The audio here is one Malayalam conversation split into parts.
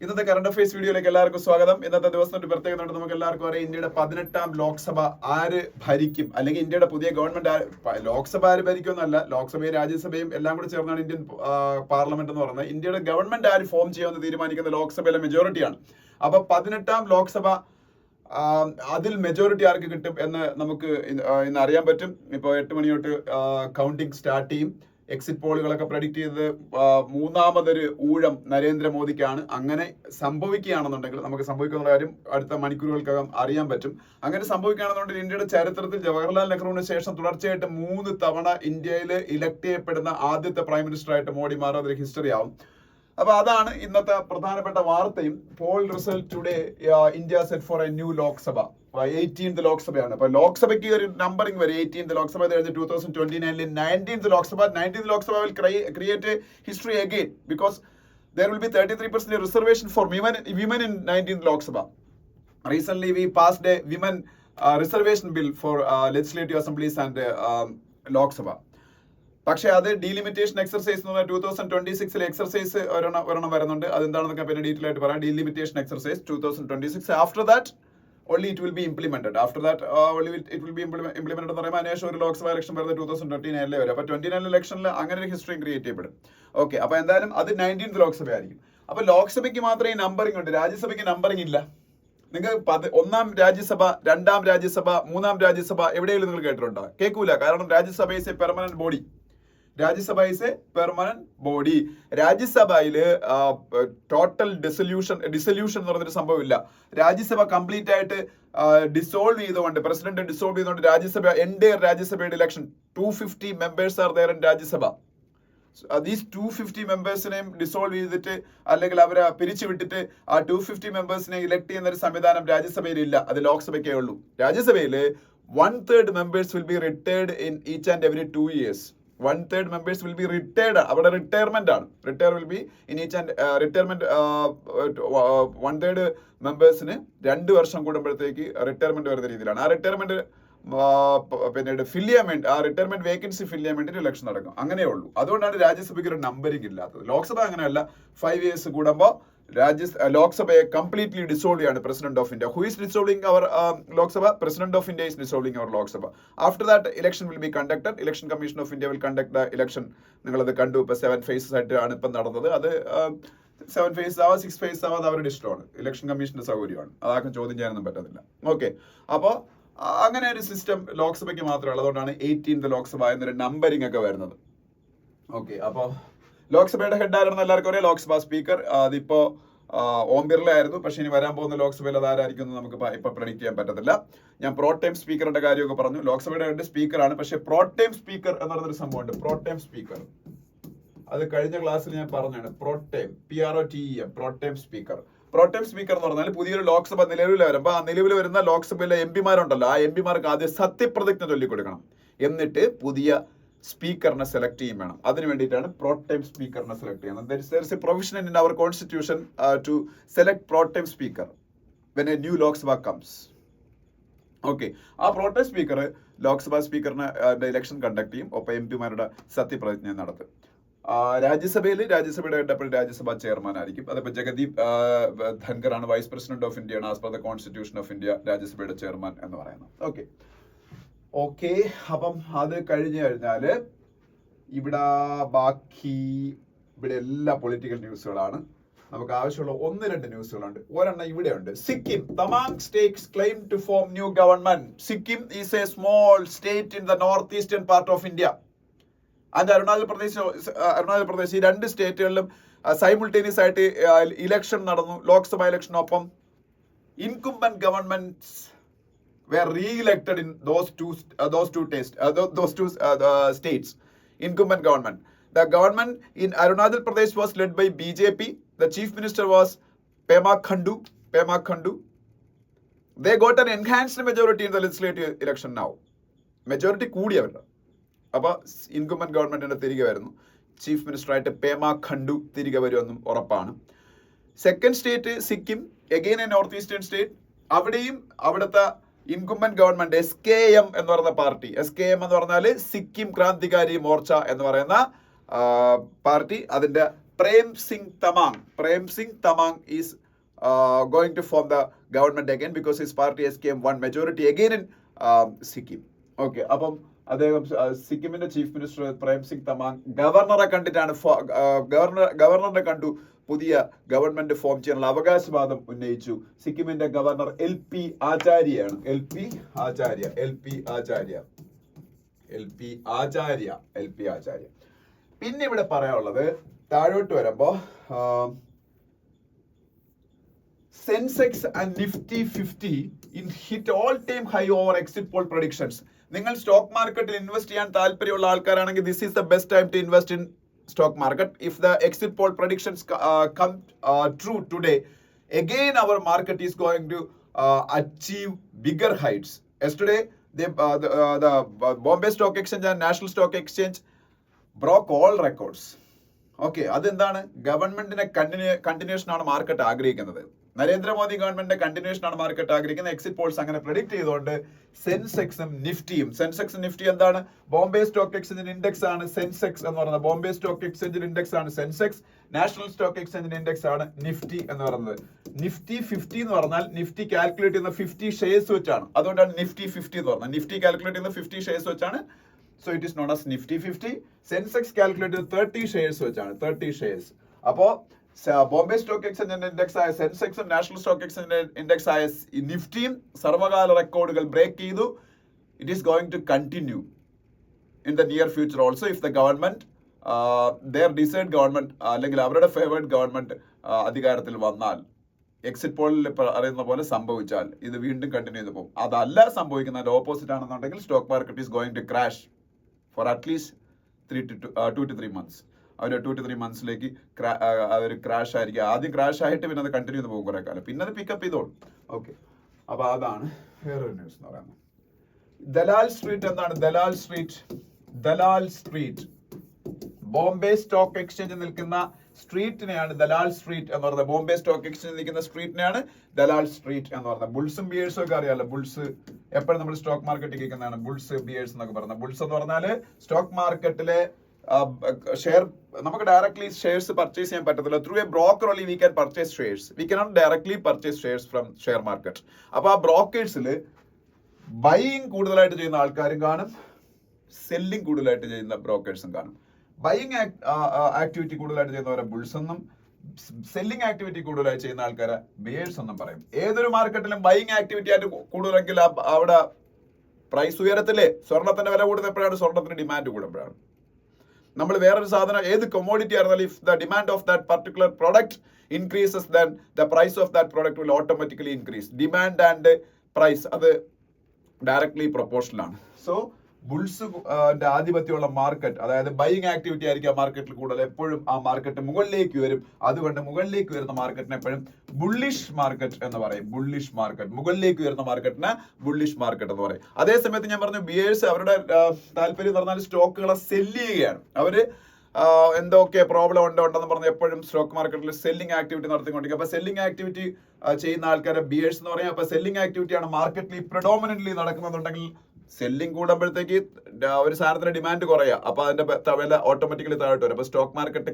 ഇന്നത്തെ കറണ്ട് അഫയേഴ്സ് വീഡിയോയിലേക്ക് എല്ലാവർക്കും സ്വാഗതം. ഇന്നത്തെ ദിവസം ഒരു പ്രത്യേകത ഉണ്ട്. നമുക്ക് എല്ലാവർക്കും അറിയാം, ഇന്ത്യയുടെ 18ാം ലോക്സഭ ആര് ഭരിക്കും, അല്ലെങ്കിൽ ഇന്ത്യയുടെ പുതിയ ഗവൺമെന്റ് ലോക്സഭ ആര് ഭരിക്കുമെന്നല്ല, ലോക്സഭയും രാജ്യസഭയും എല്ലാം കൂടി ചേർന്നാണ് ഇന്ത്യൻ പാർലമെന്റ് എന്ന് പറയുന്നത്. ഇന്ത്യയുടെ ഗവൺമെന്റ് ആര് ഫോം ചെയ്യുമെന്ന് തീരുമാനിക്കുന്ന ലോക്സഭയിലെ മെജോറിറ്റിയാണ്. അപ്പൊ 18ാം ലോക്സഭ അതിൽ മെജോറിറ്റി ആർക്ക് കിട്ടും എന്ന് നമുക്ക് ഇന്ന് അറിയാൻ പറ്റും. ഇപ്പോൾ 8 മണി തൊട്ട് കൗണ്ടിങ് സ്റ്റാർട്ട് ചെയ്യും. എക്സിറ്റ് പോളുകളൊക്കെ പ്രഡിക്റ്റ് ചെയ്തത് മൂന്നാമതൊരു ഊഴം നരേന്ദ്രമോദിക്കാണ്. അങ്ങനെ സംഭവിക്കുകയാണെന്നുണ്ടെങ്കിൽ, നമുക്ക് സംഭവിക്കുന്ന കാര്യം അടുത്ത മണിക്കൂറുകൾക്കകം അറിയാൻ പറ്റും. അങ്ങനെ സംഭവിക്കുകയാണെന്നുണ്ടെങ്കിൽ ഇന്ത്യയുടെ ചരിത്രത്തിൽ ജവഹർലാൽ നെഹ്റുവിന് ശേഷം തുടർച്ചയായിട്ട് 3 തവണ ഇന്ത്യയിൽ ഇലക്ട് ചെയ്യപ്പെടുന്ന ആദ്യത്തെ പ്രൈം മിനിസ്റ്റർ ആയിട്ട് മോഡി മാറും. അതൊരു ഹിസ്റ്ററി ആവും. അപ്പൊ അതാണ് ഇന്നത്തെ പ്രധാനപ്പെട്ട വാർത്തയും. Poll result today, India set for a new Lok Sabha. 18th ലോക്സഭയാണ്. അപ്പൊ ലോക്സഭയ്ക്ക് ഒരു നമ്പറിംഗ് വരും. 18th ലോക്സഭ കഴിഞ്ഞ് 2029 19th Lok Sabha. 19th Lok Sabha will create a history again because there will be 33% reservation for women in 19th Lok Sabha. Recently we passed a women reservation bill for legislative assemblies and Lok Sabha. പക്ഷെ അത് ഡീലിമിറ്റേഷൻ എക്സർസൈസ് എന്ന് പറഞ്ഞാൽ 2026 എക്സർസൈസ് ഒരെണ്ണം വരുന്നുണ്ട്. അതെന്താണെന്നൊക്കെ പിന്നെ ഡീറ്റെയിൽ ആയിട്ട് പറയാം. Delimitation exercise 2026. After that only it will be implemented. After that only it will be implemented എന്ന് പറയുമ്പോൾ അതിനുശേഷം ഒരു ലോക്സഭ ഇലക്ഷൻ വരുന്നത് 2029 വരും. അപ്പൊ 29 ഇലക്ഷനിൽ അങ്ങനെ ഒരു ഹിസ്റ്ററി ക്രിയേറ്റ് ചെയ്യപ്പെടും. ഓക്കെ, അപ്പൊ എന്തായാലും അത് 19th ലോക്സഭ ആയിരിക്കും. അപ്പൊ ലോക്സഭയ്ക്ക് മാത്രമേ നമ്പറിംഗ് ഉണ്ട്, രാജ്യസഭയ്ക്ക് നമ്പറിംഗ് ഇല്ല. നിങ്ങൾ 1ാം രാജ്യസഭ, 2ാം രാജ്യസഭ, 3ാം രാജ്യസഭ എവിടെയെങ്കിലും നിങ്ങൾ കേട്ടിട്ടുണ്ടോ? കേൾക്കൂല. കാരണം Rajya Sabha is a permanent body. Rajya Sabha is a permanent body. രാജ്യസഭയില് ടോട്ടൽ ഡിസൊല്യൂഷൻ എന്ന് പറഞ്ഞൊരു സംഭവം ഇല്ല. രാജ്യസഭ കംപ്ലീറ്റ് ആയിട്ട് ഡിസോൾവ് ചെയ്തുകൊണ്ട്, പ്രസിഡന്റ് ഡിസോൾവ് ചെയ്തുകൊണ്ട് രാജ്യസഭ എൻഡയർ രാജ്യസഭയുടെ election 250 members are there in Rajya Sabha. These 250 മെമ്പേഴ്സിനെയും ഡിസോൾവ് ചെയ്തിട്ട് അല്ലെങ്കിൽ അവരെ പിരിച്ചുവിട്ടിട്ട് ആ 250 മെമ്പേഴ്സിനെ ഇലക്ട് ചെയ്യുന്ന ഒരു സംവിധാനം രാജ്യസഭയിൽ ഇല്ല. അത് ലോക്സഭയ്ക്കേ ഉള്ളൂ. രാജ്യസഭയിൽ 1/3 members will be retired in each and every 2 years. 1/3 members will be retired. അവിടെ റിട്ടയർമെന്റ് ആണ്. Retire will be in each and retirement. 1/3 മെമ്പേഴ്സിന് 2 വർഷം കൂടുമ്പോഴത്തേക്ക് റിട്ടയർമെന്റ് വരുന്ന രീതിയിലാണ്. ആ റിട്ടയർമെന്റ് പിന്നീട് ഫിൽ ചെയ്യാൻ വേണ്ടി, ആ റിട്ടയർമെന്റ് വേക്കൻസി ഫിൽ ചെയ്യാൻ വേണ്ടി ഇലക്ഷൻ നടക്കും. അങ്ങനെയേ ഉള്ളൂ. അതുകൊണ്ടാണ് രാജ്യസഭയ്ക്ക് ഒരു നമ്പറിംഗ് ഇല്ലാത്തത്. ലോക്സഭ അങ്ങനെയല്ല. 5 years കൂടുമ്പോൾ ലോക്സഭയെ കംപ്ലീറ്റ്ലി ഡിസോൾവ് ചെയ്യാണ് president of India. Who is dissolving our Lok Sabha? President of India is dissolving our Lok Sabha. After that election will be conducted. Election commission of India will conduct the election. നിങ്ങളത് കണ്ടു. ഇപ്പൊ 7 phases ആയിട്ട് ആണ് ഇപ്പം നടന്നത്. അത് 7 phases ആവാം, 6 phases ആവാം, അത് അവരുടെ ഇഷ്ടമാണ്. ഇലക്ഷൻ കമ്മീഷന്റെ സൗകര്യമാണ്. അതാർക്കും ചോദ്യം ചെയ്യാനൊന്നും പറ്റത്തില്ല. ഓക്കെ, അപ്പോൾ അങ്ങനെ ഒരു സിസ്റ്റം ലോക്സഭയ്ക്ക് മാത്രമേ ഉള്ളൂ. അതുകൊണ്ടാണ് 18th ലോക്സഭ എന്നൊരു നമ്പറിംഗ് ഒക്കെ വരുന്നത്. ഓക്കെ, അപ്പോൾ ലോക്സഭയുടെ ഹെഡ് ആയിരുന്നു എല്ലാവർക്കും അറിയാം. ലോക്സഭ സ്പീക്കർ അതിപ്പോ ഓം ബിർള ആയിരുന്നു. പക്ഷെ ഇനി വരാൻ പോകുന്ന ലോക്സഭയിൽ അത് ആരായിരിക്കും എന്ന് നമുക്ക് ഇപ്പൊ പ്രെഡിക്ട് ചെയ്യാൻ പറ്റത്തില്ല. ഞാൻ പ്രോ ടൈം സ്പീക്കറിന്റെ കാര്യമൊക്കെ പറഞ്ഞു. ലോക്സഭയുടെ ഹെഡ് സ്പീക്കറാണ്. പക്ഷെ പ്രോ ടൈം സ്പീക്കർ എന്ന് പറയുന്നൊരു സംഭവമുണ്ട്. പ്രോ ടൈം സ്പീക്കർ, അത് കഴിഞ്ഞ ക്ലാസ്സിൽ ഞാൻ പറഞ്ഞാണ്. Pro time, PROTEM, pro tem speaker. Pro tem speaker എന്ന് പറഞ്ഞാൽ പുതിയൊരു ലോക്സഭ നിലവിൽ വരുമ്പോൾ ആ നിലവിൽ വരുന്ന ലോക്സഭയിലെ MP-മാരുണ്ടല്ലോ, ആ MP-മാർക്ക് ആദ്യം സത്യപ്രതിജ്ഞ ചൊല്ലിക്കൊടുക്കണം. എന്നിട്ട് പുതിയ സ്പീക്കറിനെ സെലക്ട് ചെയ്യും വേണം. അതിന് വേണ്ടിയിട്ടാണ് പ്രോ ടൈം സ്പീക്കറിനെ സെലക്ട് ചെയ്യുന്നത്. there is a provision in our constitution to select pro time speaker when a new loksaభa comes. ഓക്കെ, ആ പ്രോ ടൈം സ്പീക്കർ ലോക്സഭ സ്പീക്കറിന് ഇലക്ഷൻ കണ്ടക്ട് ചെയ്യും. ഒപ്പം MP-മാരുടെ സത്യപ്രതിജ്ഞ നടത്തും. രാജ്യസഭയുടെ ഹെഡ് എപ്പോഴും രാജ്യസഭ ചെയർമാൻ ആയിരിക്കും. അതിപ്പോ ജഗദീപ് ധൻഖർ ആണ്, വൈസ് പ്രസിഡന്റ് ഓഫ് ഇന്ത്യ ആണ്. As per the constitution of India രാജ്യസഭയുടെ ചെയർമാൻ എന്ന് പറയുന്നത്. ഓക്കെ, അപ്പം അത് കഴിഞ്ഞു കഴിഞ്ഞാല് ഇവിടെ എല്ലാ പൊളിറ്റിക്കൽ ന്യൂസുകളാണ്. നമുക്ക് ആവശ്യമുള്ള 1-2 ന്യൂസുകളുണ്ട്. ഒരെണ്ണം ഇവിടെ ഉണ്ട്. Sikkim, Tamang stakes claim to form new government. Sikkim is a small state in the north eastern part of India. And Arunachal Pradesh, ഈ 2 സ്റ്റേറ്റുകളിലും സൈമിൾട്ടേനിയസ് ആയിട്ട് ഇലക്ഷൻ നടന്നു. ലോക്സഭ ഇലക്ഷനൊപ്പം incumbent governments were re-elected in those two states. Incumbent government. The government in Arunachal Pradesh was led by BJP. The chief minister was Pema Khandu. They got an enhanced majority in the legislative election now. Majority കൂടിയവരുടെ. അപ്പോൾ ഇൻകുംബന്റ് ഗവൺമെന്റിന്റെ തിരികെ വരുന്നു. ചീഫ് മിനിസ്റ്റർ ആയിട്ട് പേമ ഖണ്ഡു തിരികെ വരുമെന്നും ഉറപ്പാണ്. Second state Sikkim, again A north eastern state. അവിടെയും അവിടുത്തെ ഇൻകുംബന്റ് ഗവൺമെന്റ് SKM എന്ന് പറയുന്ന പാർട്ടി, SKM എന്ന് പറഞ്ഞാൽ സിക്കിം ക്രാന്തികാരി മോർച്ച എന്ന് പറയുന്ന പാർട്ടി, അതിന്റെ Prem Singh Tamang is going to form the government again because his party has came one majority again in Sikkim. Okay, അപ്പം അദ്ദേഹം സിക്കിമിന്റെ ചീഫ് മിനിസ്റ്റർ പ്രേം സിംഗ് തമാങ് ഗവർണറെ കണ്ടിട്ടാണ് ഗവർണറിനെ കണ്ടു പുതിയ ഗവൺമെന്റ് ഫോം ചെയ്യാനുള്ള അവകാശവാദം ഉന്നയിച്ചു. സിക്കിമിന്റെ ഗവർണർ എൽ പി ആചാര്യയാണ്. പിന്നെ ഇവിടെ പറയാനുള്ളത് താഴോട്ട് വരുമ്പോ Sensex and Nifty 50 in hit all time high over exit poll predictions. നിങ്ങൾ സ്റ്റോക്ക് മാർക്കറ്റിൽ ഇൻവെസ്റ്റ് ചെയ്യാൻ താല്പര്യമുള്ള ആൾക്കാരാണെങ്കിൽ this is the best time to invest in stock market. If the exit poll predictions come true today, again our market is going to achieve bigger heights. Yesterday, the Bombay Stock Exchange and National Stock Exchange broke all records. Okay, അതെന്താണ്? ഗവൺമെന്റിനെ കണ്ടിന്യൂഷൻ ആണ് മാർക്കറ്റ് ആഗ്രഹിക്കുന്നത്. നരേന്ദ്രമോദി ഗവൺമെന്റിന്റെ കണ്ടിന്യൂഷൻ ആണ് മാർക്കറ്റ് ആഗ്രഹിക്കുന്നത്. എക്സിറ്റ് പോൾസ് അങ്ങനെ പ്രെഡിക്ട് ചെയ്തുകൊണ്ട് സെൻസെക്സും നിഫ്റ്റി എന്താണ്? ബോംബെ സ്റ്റോക്ക് എക്സ്ചേഞ്ചിന്റെ ഇൻഡെക്സ് ആണ് സെൻസെക്സ് എന്ന് പറയുന്നത്. ബോംബെ സ്റ്റോക്ക് എക്സ്ചേഞ്ചിന്റെ ഇൻഡെക്സ് ആണ് സെൻസെക്സ്. നാഷണൽ സ്റ്റോക്ക് എക്സ്ചേഞ്ചിന്റെ ഇൻഡെക്സ് ആണ് നിഫ്റ്റി എന്ന് പറയുന്നത്. നിഫ്റ്റി 50 എന്ന് പറഞ്ഞാൽ നിഫ്റ്റി കാൽക്കുലേറ്റ് ചെയ്യുന്ന 50 ഷെയർസ് വെച്ചാണ്. അതുകൊണ്ടാണ് നിഫ്റ്റി 50 എന്ന് പറഞ്ഞത്. നിഫ്റ്റി കാൽക്കുലേറ്റ് ചെയ്യുന്ന 50 ഷെയർസ് വെച്ചാണ്. So it is known as Nifty 50. Sensex calculated 30 shares വെച്ചാണ്. 30 shares. അപ്പോൾ ബോംബെ സ്റ്റോക്ക് എക്സ്ചേഞ്ചിന്റെ ഇൻഡെക്സ് ആയ സെൻസെക്സും നാഷണൽ സ്റ്റോക്ക് എക്സ്ചേഞ്ചിന്റെ ഇൻഡെക്സ് ആയ നിഫ്റ്റിയും സർവകാല റെക്കോർഡുകൾ ബ്രേക്ക് ചെയ്തു. It is going to continue in the near future also if the government there decide government അല്ലെങ്കിൽ അവരുടെ ഫേവേർഡ് ഗവൺമെന്റ് അധികാരത്തിൽ വന്നാൽ, എക്സിറ്റ് പോളിൽ അറിയുന്ന പോലെ സംഭവിച്ചാൽ ഇത് വീണ്ടും കണ്ടിന്യൂ ചെയ്ത് പോകും. അതല്ല സംഭവിക്കുന്നത് ഓപ്പോസിറ്റ് ആണെന്നുണ്ടെങ്കിൽ stock market is going to crash for at least 2 to 3 months. അവർ 2 to 3 monthsലേക്ക് അതൊരു ക്രാഷ് ആയിരിക്കും. ആദ്യം ക്രാഷ് ആയിട്ട് പിന്നെ അത് കണ്ടിന്യൂ ചെയ്ത് പോകും കുറെ കാലം, പിന്നെ അത് പിക്കപ്പ് ചെയ്തോളും. ഓക്കെ, അപ്പൊ അതാണ് വേറൊരു ന്യൂസ് എന്ന് പറയുന്നത്. ദലാൽ സ്ട്രീറ്റ് എന്താണ്? Dalal street Bombay stock exchange നിൽക്കുന്ന സ്ട്രീറ്റിനെയാണ് ദലാൽ സ്ട്രീറ്റ് എന്ന് പറയുന്നത്. ബോംബെ സ്റ്റോക്ക് എക്സ്ചേഞ്ച് നിൽക്കുന്ന സ്ട്രീറ്റിനെയാണ് ദലാൽ സ്ട്രീറ്റ് എന്ന് പറയുന്നത്. ബുൾസും ബിയേഴ്സും ഒക്കെ അറിയാലോ. ബുൾസ് എപ്പോഴും നമ്മൾ സ്റ്റോക്ക് മാർക്കറ്റിൽ കേൾക്കുന്നതാണ്. ബുൾസ് ബിയേഴ്സ് എന്നൊക്കെ പറയുന്നത്. ബുൾസ് എന്ന് പറഞ്ഞാല് സ്റ്റോക്ക് മാർക്കറ്റിലെ ഷെയർ നമുക്ക് ഡയറക്ട്ലി ഷെയർസ് പർച്ചേസ് ചെയ്യാൻ പറ്റത്തില്ല. Through A broker only we can purchase shares. We cannot directly purchase shares from share market. അപ്പൊ ആ ബ്രോക്കേഴ്സിൽ ബൈയിങ് കൂടുതലായിട്ട് ചെയ്യുന്ന ആൾക്കാരും കാണും, സെല്ലിംഗ് കൂടുതലായിട്ട് ചെയ്യുന്ന ബ്രോക്കേഴ്സും കാണും. ബൈയിങ് ആക്ടിവിറ്റി കൂടുതലായിട്ട് ചെയ്യുന്നവരെ ബുൾസ് എന്നും സെല്ലിംഗ് ആക്ടിവിറ്റി കൂടുതലായി ചെയ്യുന്ന ആൾക്കാരെ ബിയേഴ്സ് എന്നും പറയും. ഏതൊരു മാർക്കറ്റിലും ബൈയിങ് ആക്ടിവിറ്റി ആയിട്ട് കൂടുതലെങ്കിൽ അവിടെ പ്രൈസ് ഉയരത്തില്ലേ? സ്വർണത്തിന്റെ വില കൂടുന്നത് എപ്പോഴാണ്? സ്വർണത്തിന് ഡിമാൻഡ് കൂടുമ്പോഴാണ്. നമ്മൾ വേറൊരു സാധനം ഏത് കൊമോഡിറ്റി ആയിരുന്നാലും if the demand of that particular product increases then the price of that product will automatically increase. Demand and price അത് ഡയറക്ട്ലി പ്രൊപ്പോർഷണൽ ആണ്. സോ ബുൾസ് ആധിപത്യമുള്ള മാർക്കറ്റ്, അതായത് ബൈയിങ് ആക്ടിവിറ്റി ആയിരിക്കും ആ മാർക്കറ്റിൽ കൂടുതൽ. എപ്പോഴും ആ മാർക്കറ്റ് മുകളിലേക്ക് വരും. അതുകൊണ്ട് മുകളിലേക്ക് വരുന്ന മാർക്കറ്റിനെ എപ്പോഴും ബുള്ളിഷ് മാർക്കറ്റ് എന്ന് പറയും. ബുള്ളിഷ് മാർക്കറ്റ്, മുകളിലേക്ക് വരുന്ന മാർക്കറ്റിനെ ബുള്ളിഷ് മാർക്കറ്റ് എന്ന് പറയും. അതേസമയത്ത് ഞാൻ പറഞ്ഞു ബിയേഴ്സ് അവരുടെ താല്പര്യം എന്ന് പറഞ്ഞാൽ സ്റ്റോക്കുകളെ സെല്ല് ചെയ്യുകയാണ്. അവര് എന്തൊക്കെ പ്രോബ്ലം ഉണ്ടെന്ന് പറഞ്ഞ് എപ്പോഴും സ്റ്റോക്ക് മാർക്കറ്റിൽ സെല്ലിംഗ് ആക്ടിവിറ്റി നടത്തിക്കൊണ്ടിരിക്കും. അപ്പൊ സെല്ലിംഗ് ആക്ടിവിറ്റി ചെയ്യുന്ന ആൾക്കാരെ ബിയേഴ്സ് എന്ന് പറയും. അപ്പൊ സെല്ലിംഗ് ആക്ടിവിറ്റിയാണ് മാർക്കറ്റിൽ പ്രിഡോമിനന്റ്ലി നടക്കുന്നതുണ്ടെങ്കിൽ സെല്ലിംഗ് കൂടുമ്പോഴത്തേക്ക് ഒരു സാധനത്തിന്റെ ഡിമാൻഡ് കുറയുക. അപ്പൊ അതിന്റെ വില ഓട്ടോമാറ്റിക്കലി താഴോട്ട് വരും. അപ്പൊ സ്റ്റോക്ക് മാർക്കറ്റ്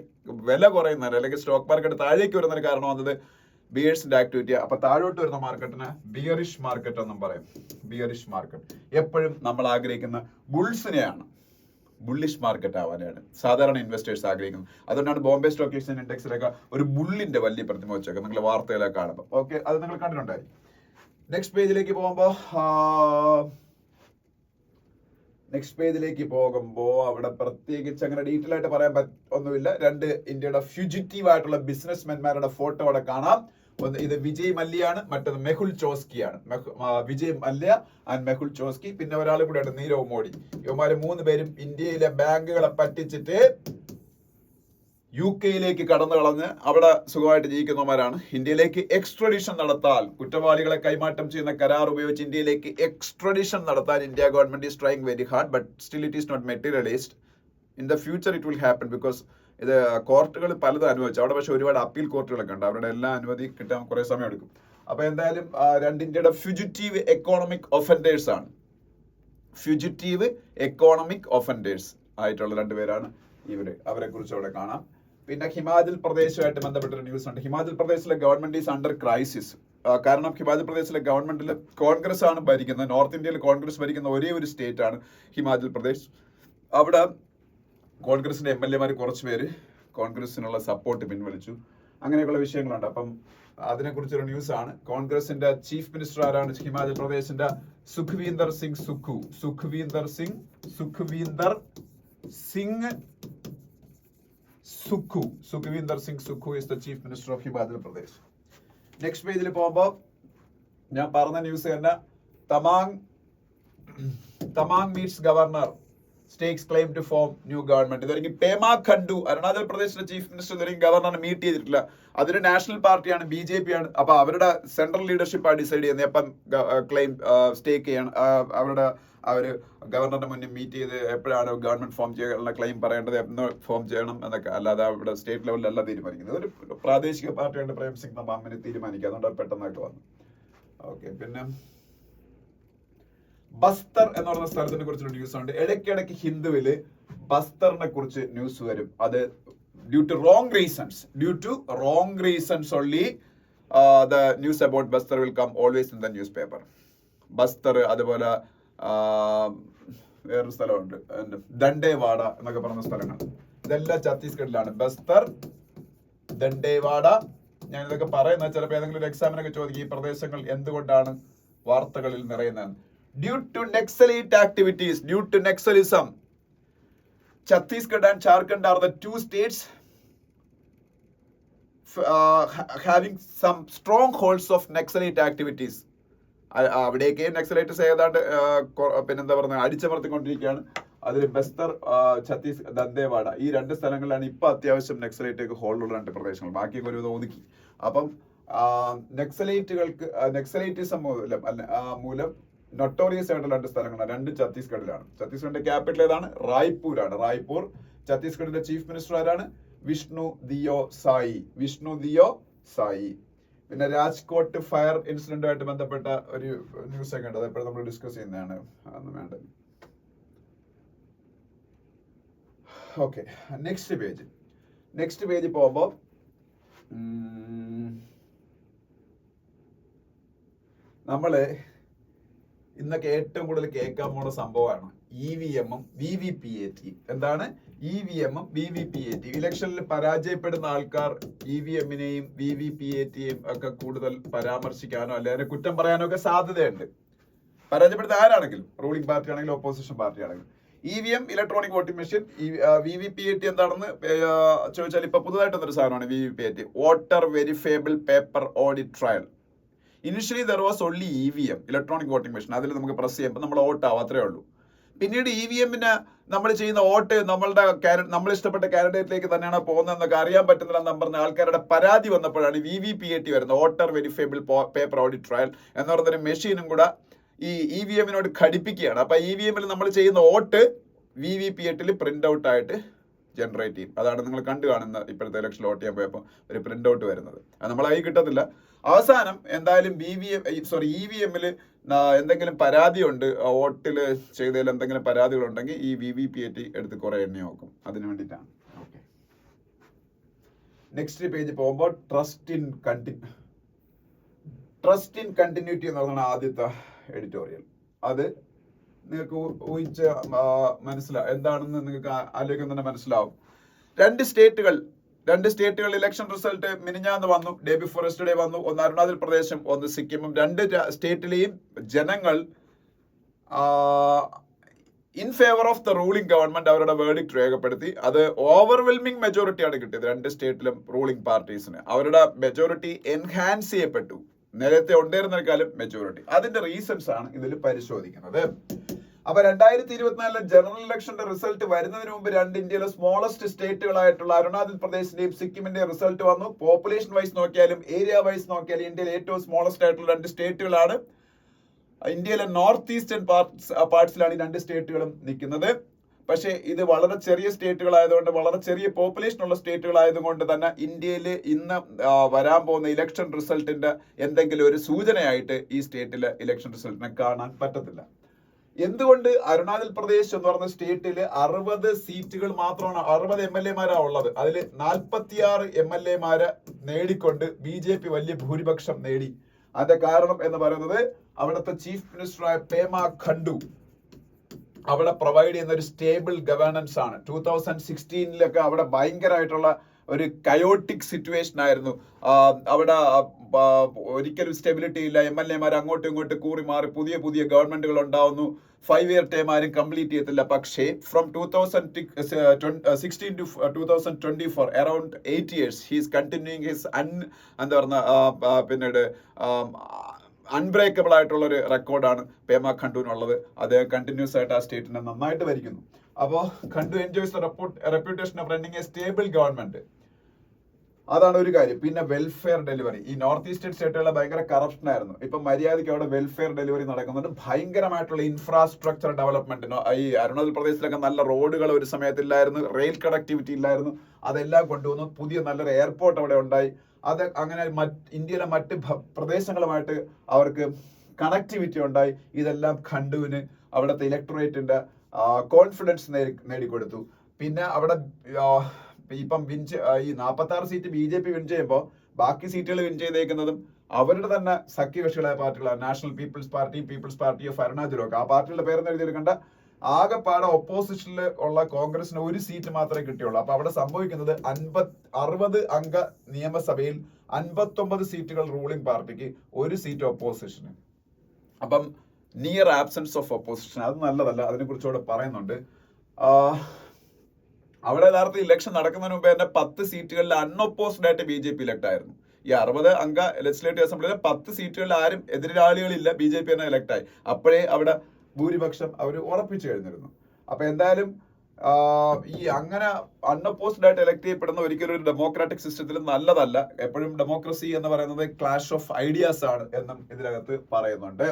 വില കുറയുന്നതിന് അല്ലെങ്കിൽ സ്റ്റോക്ക് മാർക്കറ്റ് താഴേക്ക് വരുന്നതിന് കാരണം വന്നത് ബിയേഴ്സിന്റെ ആക്ടിവിറ്റി. അപ്പൊ താഴോട്ട് വരുന്ന മാർക്കറ്റിന് ബിയറിഷ് മാർക്കറ്റ് എന്നും പറയും. ബിയറിഷ് മാർക്കറ്റ് എപ്പോഴും നമ്മൾ ആഗ്രഹിക്കുന്ന ബുൾസിനെയാണ്, ബുള്ളിഷ് മാർക്കറ്റ് ആവാനാണ് സാധാരണ ഇൻവെസ്റ്റേഴ്സ് ആഗ്രഹിക്കുന്നത്. അതുകൊണ്ടാണ് ബോംബെ സ്റ്റോക്ക് എക്സ്ചേഞ്ച് ഇൻഡെക്സിലൊക്കെ ഒരു ബുള്ളിന്റെ വലിയ പ്രതിമ വെച്ചേക്കാം. നിങ്ങൾ വാർത്തയിലൊക്കെ കാണുമ്പോൾ. ഓക്കെ, അത് നിങ്ങൾ കണ്ടിട്ടുണ്ടായി. നെക്സ്റ്റ് പേജിലേക്ക് പോകുമ്പോൾ അവിടെ പ്രത്യേകിച്ച് അങ്ങനെ ഡീറ്റെയിൽ ആയിട്ട് പറയാൻ ഒന്നുമില്ല. രണ്ട് ഇന്ത്യയുടെ ഫ്യൂജിറ്റീവ് ആയിട്ടുള്ള ബിസിനസ്മെൻമാരുടെ ഫോട്ടോ അവിടെ കാണാം. ഇത് വിജയ് മല്യയാണ്, മറ്റൊന്ന് മെഹുൽ ചോസ്കിയാണ്. Vijay Mallya and Mehul Chomsky. പിന്നെ ഒരാൾ കൂടെയാണ് നീരവ് മോഡി. ഇവന്മാര് 3 പേരും ഇന്ത്യയിലെ ബാങ്കുകളെ പറ്റിച്ചിട്ട് UK കടന്നു കളഞ്ഞ് അവിടെ സുഖമായിട്ട് ജീവിക്കുന്നവരാണ്. ഇന്ത്യയിലേക്ക് എക്സ്ട്രഡിഷൻ നടത്താൻ, കുറ്റവാളികളെ കൈമാറ്റം ചെയ്യുന്ന കരാർ ഉപയോഗിച്ച് ഇന്ത്യയിലേക്ക് എക്സ്ട്രഡിഷൻ നടത്താൻ India government is trying very hard. But still it is not materialised. In the future it will happen because ഇത് കോർട്ടുകൾ പലതും അനുവദിച്ചു അവിടെ. പക്ഷെ ഒരുപാട് അപ്പീൽ കോർട്ടുകളൊക്കെ ഉണ്ട്. അവരുടെ എല്ലാ അനുമതി കിട്ടാൻ കുറെ സമയം എടുക്കും. അപ്പൊ എന്തായാലും രണ്ട് ഇന്ത്യയുടെ ഫ്യൂജിറ്റീവ് എക്കോണമിക് ഒഫൻഡേഴ്സ് ആണ്. ഫ്യൂജിറ്റീവ് എക്കോണമിക് ഒഫൻഡേഴ്സ് ആയിട്ടുള്ള 2 പേരാണ് ഇവര്. അവരെ കുറിച്ച് അവിടെ കാണാം. പിന്നെ ഹിമാചൽ പ്രദേശുമായിട്ട് ബന്ധപ്പെട്ടൊരു ന്യൂസ് ഉണ്ട്. ഹിമാചൽ പ്രദേശിലെ ഗവൺമെന്റ് ഈസ് അണ്ടർ ക്രൈസിസ്. കാരണം ഹിമാചൽ പ്രദേശിലെ ഗവൺമെന്റിൽ കോൺഗ്രസ് ആണ് ഭരിക്കുന്നത്. നോർത്ത് ഇന്ത്യയിൽ കോൺഗ്രസ് ഭരിക്കുന്ന ഒരേ ഒരു സ്റ്റേറ്റ് ആണ് ഹിമാചൽ പ്രദേശ്. അവിടെ കോൺഗ്രസിന്റെ MLA കുറച്ച് പേര് കോൺഗ്രസിനുള്ള സപ്പോർട്ട് പിൻവലിച്ചു. അങ്ങനെയൊക്കെയുള്ള വിഷയങ്ങളുണ്ട്. അപ്പം അതിനെക്കുറിച്ചൊരു ന്യൂസ് ആണ്. കോൺഗ്രസിന്റെ ചീഫ് മിനിസ്റ്റർ ആരാണ്? ഹിമാചൽ പ്രദേശിന്റെ Sukhvinder Singh Sukhu is the chief minister of Himachal Pradesh. Next പേജിൽ പോകുമ്പോൾ ഞാൻ പറഞ്ഞ ന്യൂസ് തന്നെ. Tamang meets governor, stakes claim to form new government. ഇതൊരിക്കലും പേമ ഖണ്ഡു, അരുണാചൽ പ്രദേശിലെ ചീഫ് മിനിസ്റ്റർ, ഇതൊരിക്കലും ഗവർണറിനെ മീറ്റ് ചെയ്തിട്ടില്ല. അതൊരു നാഷണൽ പാർട്ടിയാണ്, BJP ആണ്. അപ്പൊ അവരുടെ സെൻട്രൽ ലീഡർഷിപ്പാണ് ഡിസൈഡ് ചെയ്യുന്നത് എപ്പം ക്ലെയിം സ്റ്റേക്ക് ചെയ്യണം. അവര് ഗവർണറുടെ മുന്നിൽ മീറ്റ് ചെയ്ത് എപ്പോഴാണ് ഗവൺമെന്റ് ഫോം ചെയ്യാനുള്ള ക്ലെയിം പറയേണ്ടത്, എന്ന് ഫോം ചെയ്യണം എന്നൊക്കെ. അല്ലാതെ അവിടെ സ്റ്റേറ്റ് ലെവലിലല്ല തീരുമാനിക്കുന്നത്. ഒരു പ്രാദേശിക പാർട്ടിയാണ് പ്രേം സിംഗ് തമാമിന് തീരുമാനിക്കുക. അതുകൊണ്ട് പെട്ടെന്നൊക്കെ വന്നു. ഓക്കെ, പിന്നെ ബസ്തർ എന്ന് പറയുന്ന സ്ഥലത്തിനെ കുറിച്ചൊരു ന്യൂസ് ഉണ്ട്. ഇടയ്ക്കിടയ്ക്ക് ഹിന്ദുവില് ബസ്തറിനെ കുറിച്ച് ന്യൂസ് വരും. അത് due to wrong reasons only the news about Bastar will come always in the newspaper. Bastar, അതുപോലെ വേറൊരു സ്ഥലമുണ്ട് ദണ്ഡേവാഡ എന്നൊക്കെ പറയുന്ന സ്ഥലങ്ങൾ. ഇതെല്ലാം ഛത്തീസ്ഗഡിലാണ്. ബസ്തർ, ദണ്ഡേവാഡ. ഞാൻ ഇതൊക്കെ പറയുന്നത് ചിലപ്പോൾ ഏതെങ്കിലും ഒരു എക്സാമിനൊക്കെ ചോദിക്കും ഈ പ്രദേശങ്ങൾ എന്തുകൊണ്ടാണ് വാർത്തകളിൽ നിറയുന്നത്. Due to Naxalism, Chhattisgarh and Jharkhand are the two states having some strongholds of Naxalite activities. അവിടേക്ക് നക്സലൈറ്റ്സ് ഏതാണ്ട് പിന്നെന്താ പറയുക അടിച്ചമർത്തിക്കൊണ്ടിരിക്കുകയാണ്. അതിൽ ബസ്തർ, ദന്തേവാഡ, ഈ രണ്ട് സ്ഥലങ്ങളിലാണ് ഇപ്പൊ അത്യാവശ്യം നക്സലൈറ്റ് ഹോൾഡുള്ള രണ്ട് പ്രദേശങ്ങൾ. ബാക്കിയൊക്കെ ഒരു ഒതുക്കി. അപ്പം നെക്സലൈറ്റിസം മൂലം നൊട്ടോറിയസ് ആയിട്ടുള്ള രണ്ട് സ്ഥലങ്ങളാണ്. രണ്ട് ഛത്തീസ്ഗഡിലാണ്. ഛത്തീസ്ഗഡിന്റെ ക്യാപിറ്റൽ ഏതാണ്? റായ്പൂർ. ഛത്തീസ്ഗഡിന്റെ ചീഫ് മിനിസ്റ്റർ ആരാണ്? വിഷ്ണു ദിയോ സായി. പിന്നെ രാജ്കോട്ട് ഫയർ ഇൻസിഡന്റുമായിട്ട് ബന്ധപ്പെട്ട ഒരു ന്യൂസ് ഒക്കെ ഉണ്ട്. അതെപ്പോഴും നമ്മൾ ഡിസ്കസ് ചെയ്യുന്നതാണ്. അതൊന്നും വേണ്ട. ഓക്കെ, നെക്സ്റ്റ് പേജ് പോകുമ്പോൾ നമ്മള് ഇന്നൊക്കെ ഏറ്റവും കൂടുതൽ കേൾക്കാൻ പോണ സംഭവമാണ് EVM ഉം VVPAT. എന്താണ് EVM ഉം VVPAT? ഇലക്ഷനിൽ പരാജയപ്പെടുന്ന ആൾക്കാർ EVM-നെയും VVPAT-യെയും ഒക്കെ കൂടുതൽ പരാമർശിക്കാനോ അല്ലെങ്കിൽ കുറ്റം പറയാനോ ഒക്കെ സാധ്യതയുണ്ട്. പരാജയപ്പെടുന്ന ആരാണെങ്കിലും, റൂളിംഗ് പാർട്ടി ആണെങ്കിലും ഓപ്പോസിഷൻ പാർട്ടി ആണെങ്കിലും. EVM electronic voting machine. VVPAT എന്താണെന്ന് ചോദിച്ചാൽ ഇപ്പൊ പുതുതായിട്ട് വന്നൊരു സാധനമാണ് VVPAT, voter verifiable paper audit trial. Initially there was only EVM, electronic voting machine. അതിൽ നമുക്ക് പ്രസ് ചെയ്യുമ്പോൾ നമ്മൾ വോട്ടാവും, അത്രേ ഉള്ളൂ. പിന്നീട് EVM-ന് നമ്മൾ ചെയ്യുന്ന വോട്ട് നമ്മൾ ഇഷ്ടപ്പെട്ട കാൻഡിഡേറ്റിലേക്ക് തന്നെയാണ് പോകുന്നതെന്നൊക്കെ അറിയാൻ പറ്റുന്നില്ലെന്ന് പറഞ്ഞ ആൾക്കാരുടെ പരാതി വന്നപ്പോഴാണ് VVPAT വരുന്നത്, voter verifiable paper audit trial എന്ന് പറയുന്നൊരു മെഷീനും കൂടെ ഈ EVM-നോട് ഘടിപ്പിക്കുകയാണ്. അപ്പൊ EVM-ൽ നമ്മൾ ചെയ്യുന്ന വോട്ട് VVPAT-ൽ പ്രിന്റ് ഔട്ട് ആയിട്ട് ജനറേറ്റ് ചെയ്യും. അതാണ് നിങ്ങൾ കണ്ടു കാണുന്ന ഇപ്പോഴത്തെ ഇലക്ഷൻ വോട്ട് ചെയ്യാൻ പോയപ്പോൾ ഒരു പ്രിന്റ് ഔട്ട് വരുന്നത്. അത് നമ്മളായി കിട്ടത്തില്ല. അവസാനം എന്തായാലും EVM-ൽ എന്തെങ്കിലും പരാതിയുണ്ട്, വോട്ടിൽ ചെയ്തതിൽ എന്തെങ്കിലും പരാതികളുണ്ടെങ്കിൽ ഈ VVPAT എടുത്ത് കുറെ എണ്ണ നോക്കും. അതിനു വേണ്ടിയിട്ടാണ്. ഓക്കെ, നെക്സ്റ്റ് പേജ് പോകുമ്പോൾ ട്രസ്റ്റ് ഇൻ കണ്ടിന്യൂറ്റി എന്ന് പറഞ്ഞാണ് ആദ്യത്തെ എഡിറ്റോറിയൽ. അത് നിങ്ങൾക്ക് ഊഹിച്ച് എന്താണെന്ന് നിങ്ങൾക്ക് ആലോചിക്കാൻ തന്നെ മനസ്സിലാവും. രണ്ട് സ്റ്റേറ്റുകൾ ഇലക്ഷൻ റിസൾട്ട് മിനിഞ്ഞാന്ന് വന്നു, ഡേ ബിഫോർ യെസ്റ്റർഡേ വന്നു. ഒന്ന് അരുണാചൽ പ്രദേശും ഒന്ന് സിക്കിമും. രണ്ട് സ്റ്റേറ്റിലെയും ജനങ്ങൾ in favour of the ruling government അവരുടെ വേർഡിക്ട് രേഖപ്പെടുത്തി. അത് ഓവർവെൽമിംഗ് മെജോറിറ്റിയാണ് കിട്ടിയത് രണ്ട് സ്റ്റേറ്റിലും റൂളിംഗ് പാർട്ടീസിന്. അവരുടെ മെജോറിറ്റി എൻഹാൻസ് ചെയ്യപ്പെട്ടു, നേരത്തെ ഉണ്ടായിരുന്നേക്കാളും മെജോറിറ്റി. അതിന്റെ റീസൺസ് ആണ് ഇതിൽ പരിശോധിക്കുന്നത്. അപ്പൊ 2024 ജനറൽ ഇലക്ഷന്റെ റിസൾട്ട് വരുന്നതിന് മുമ്പ് ഇന്ത്യയിലെ സ്മോളസ്റ്റ് സ്റ്റേറ്റുകളായിട്ടുള്ള അരുണാചൽ പ്രദേശിന്റെയും സിക്കിമിന്റെയും റിസൾട്ട് വന്നു. പോപ്പുലേഷൻ വൈസ് നോക്കിയാലും ഏരിയ വൈസ് നോക്കിയാലും ഇന്ത്യയിലെ ഏറ്റവും സ്മോളസ്റ്റ് ആയിട്ടുള്ള രണ്ട് സ്റ്റേറ്റുകളാണ്. ഇന്ത്യയിലെ നോർത്ത് ഈസ്റ്റേൺ പാർട്സിലാണ് ഈ രണ്ട് സ്റ്റേറ്റുകളും നിൽക്കുന്നത്. പക്ഷേ ഇത് വളരെ ചെറിയ സ്റ്റേറ്റുകളായതുകൊണ്ട്, വളരെ ചെറിയ പോപ്പുലേഷൻ ഉള്ള സ്റ്റേറ്റുകളായതുകൊണ്ട് തന്നെ ഇന്ത്യയിൽ ഇന്ന് വരാൻ പോകുന്ന ഇലക്ഷൻ റിസൾട്ടിന്റെ എന്തെങ്കിലും ഒരു സൂചനയായിട്ട് ഈ സ്റ്റേറ്റിലെ ഇലക്ഷൻ റിസൾട്ടിനെ കാണാൻ പറ്റത്തില്ല. എന്തുകൊണ്ട് അരുണാചൽ പ്രദേശ് എന്ന് പറഞ്ഞ സ്റ്റേറ്റിൽ 60 സീറ്റുകൾ മാത്രമാണ്, 60 MLA-മാരാണ് ഉള്ളത്. അതിൽ 46 MLA-മാരെ നേടിക്കൊണ്ട് BJP വലിയ ഭൂരിപക്ഷം നേടി. അതിന്റെ കാരണം എന്ന് പറയുന്നത് അവിടുത്തെ ചീഫ് മിനിസ്റ്ററായ പേമ ഖണ്ഡു അവിടെ പ്രൊവൈഡ് ചെയ്യുന്ന ഒരു സ്റ്റേബിൾ ഗവേണൻസ് ആണ്. 2016 അവിടെ ഭയങ്കരമായിട്ടുള്ള ഒരു കയോട്ടിക് സിറ്റുവേഷൻ ആയിരുന്നു. അവിടെ ഒരിക്കലും സ്റ്റെബിലിറ്റി ഇല്ല. MLA-മാർ അങ്ങോട്ടും ഇങ്ങോട്ടും കൂറി മാറി പുതിയ പുതിയ ഗവൺമെന്റുകൾ ഉണ്ടാവുന്നു. 5-year ടൈം ആരും കംപ്ലീറ്റ് ചെയ്യത്തില്ല. പക്ഷേ from 2016 to 2024 around 8 years he is continuing his പിന്നീട് അൺബ്രേക്കബിൾ ആയിട്ടുള്ള ഒരു റെക്കോർഡാണ് പേമ ഖണ്ഡുവിനുള്ളത്. അദ്ദേഹം കണ്ടിന്യൂസ് ആയിട്ട് ആ സ്റ്റേറ്റിനെ നന്നായിട്ട് ഭരിക്കുന്നു. അപ്പോൾ Khandu enjoys the reputation of running A stable government. അതാണ് ഒരു കാര്യം. പിന്നെ വെൽഫെയർ ഡെലിവറി. ഈ നോർത്ത് ഈസ്റ്റേൺ സ്റ്റേറ്റുകളിലെ ഭയങ്കര കറപ്ഷൻ ആയിരുന്നു. ഇപ്പൊ മര്യാദയ്ക്ക് അവിടെ വെൽഫെയർ ഡെലിവറി നടക്കുന്നുണ്ട്. ഭയങ്കരമായിട്ടുള്ള ഇൻഫ്രാസ്ട്രക്ചർ ഡെവലപ്മെന്റ്. ഈ അരുണാചൽ പ്രദേശിലൊക്കെ നല്ല റോഡുകൾ ഒരു സമയത്തില്ലായിരുന്നു, റെയിൽ കണക്ടിവിറ്റി ഇല്ലായിരുന്നു. അതെല്ലാം കൊണ്ടുവന്നു. പുതിയ നല്ലൊരു എയർപോർട്ട് അവിടെ ഉണ്ടായി. അത് അങ്ങനെ ഇന്ത്യയിലെ മറ്റ് പ്രദേശങ്ങളുമായിട്ട് അവർക്ക് കണക്ടിവിറ്റി ഉണ്ടായി. ഇതെല്ലാം ഖണ്ഡുവിന് അവിടുത്തെ ഇലക്ടറേറ്റിന്റെ കോൺഫിഡൻസ് നേടിക്കൊടുത്തു. പിന്നെ അവിടെ ഇപ്പം ഈ 46 സീറ്റ് BJP വിൻ ചെയ്യുമ്പോൾ ബാക്കി സീറ്റുകൾ വിൻ ചെയ്തേക്കുന്നതും അവരുടെ തന്നെ സഖ്യകക്ഷികളായ പാർട്ടികളാണ്. നാഷണൽ പീപ്പിൾസ് പാർട്ടി ഓഫ് അരുണാചലും ഒക്കെ. ആ പാർട്ടികളുടെ പേരെന്ന് എഴുതിയെടുക്കേണ്ട. ആകെപ്പാടെ ഓപ്പോസിഷനിൽ ഉള്ള കോൺഗ്രസിന് ഒരു സീറ്റ് മാത്രമേ കിട്ടിയുള്ളൂ. അപ്പൊ അവിടെ സംഭവിക്കുന്നത് 60 അംഗ നിയമസഭയിൽ 59 സീറ്റുകൾ റൂളിംഗ് പാർട്ടിക്ക്, ഒരു സീറ്റ് ഓപ്പോസിഷന്. അപ്പം നിയർ ആബ്സെൻസ് ഓഫ് ഓപ്പോസിഷൻ, അത് നല്ലതല്ല. അതിനെ കുറിച്ച് അവിടെ പറയുന്നുണ്ട്. അവിടെ യഥാർത്ഥ ഇലക്ഷൻ നടക്കുന്നതിന് മുമ്പ് തന്നെ 10 സീറ്റുകളിൽ അൺഒപ്പോസ്ഡ് ആയിട്ട് BJP ഇലക്ട് ആയിരുന്നു. ഈ 60 അംഗ ലെജിസ്ലേറ്റീവ് അസംബ്ലിയിലെ 10 സീറ്റുകളിൽ ആരും എതിരാളികളില്ല, BJP തന്നെ ഇലക്ട് ആയി. അപ്പോഴേ അവിടെ ഭൂരിപക്ഷം അവർ ഉറപ്പിച്ചു കഴിഞ്ഞിരുന്നു. അപ്പൊ എന്തായാലും ഈ അങ്ങനെ അൺഒപ്പോസ്ഡ് ആയിട്ട് എലക്ട് ചെയ്യപ്പെടുന്ന ഒരിക്കലും ഒരു ഡെമോക്രാറ്റിക് സിസ്റ്റത്തിൽ നല്ലതല്ല. എപ്പോഴും ഡെമോക്രസി എന്ന് പറയുന്നത് ക്ലാഷ് ഓഫ് ഐഡിയാസ് ആണ് എന്നും ഇതിനകത്ത് പറയുന്നുണ്ട്.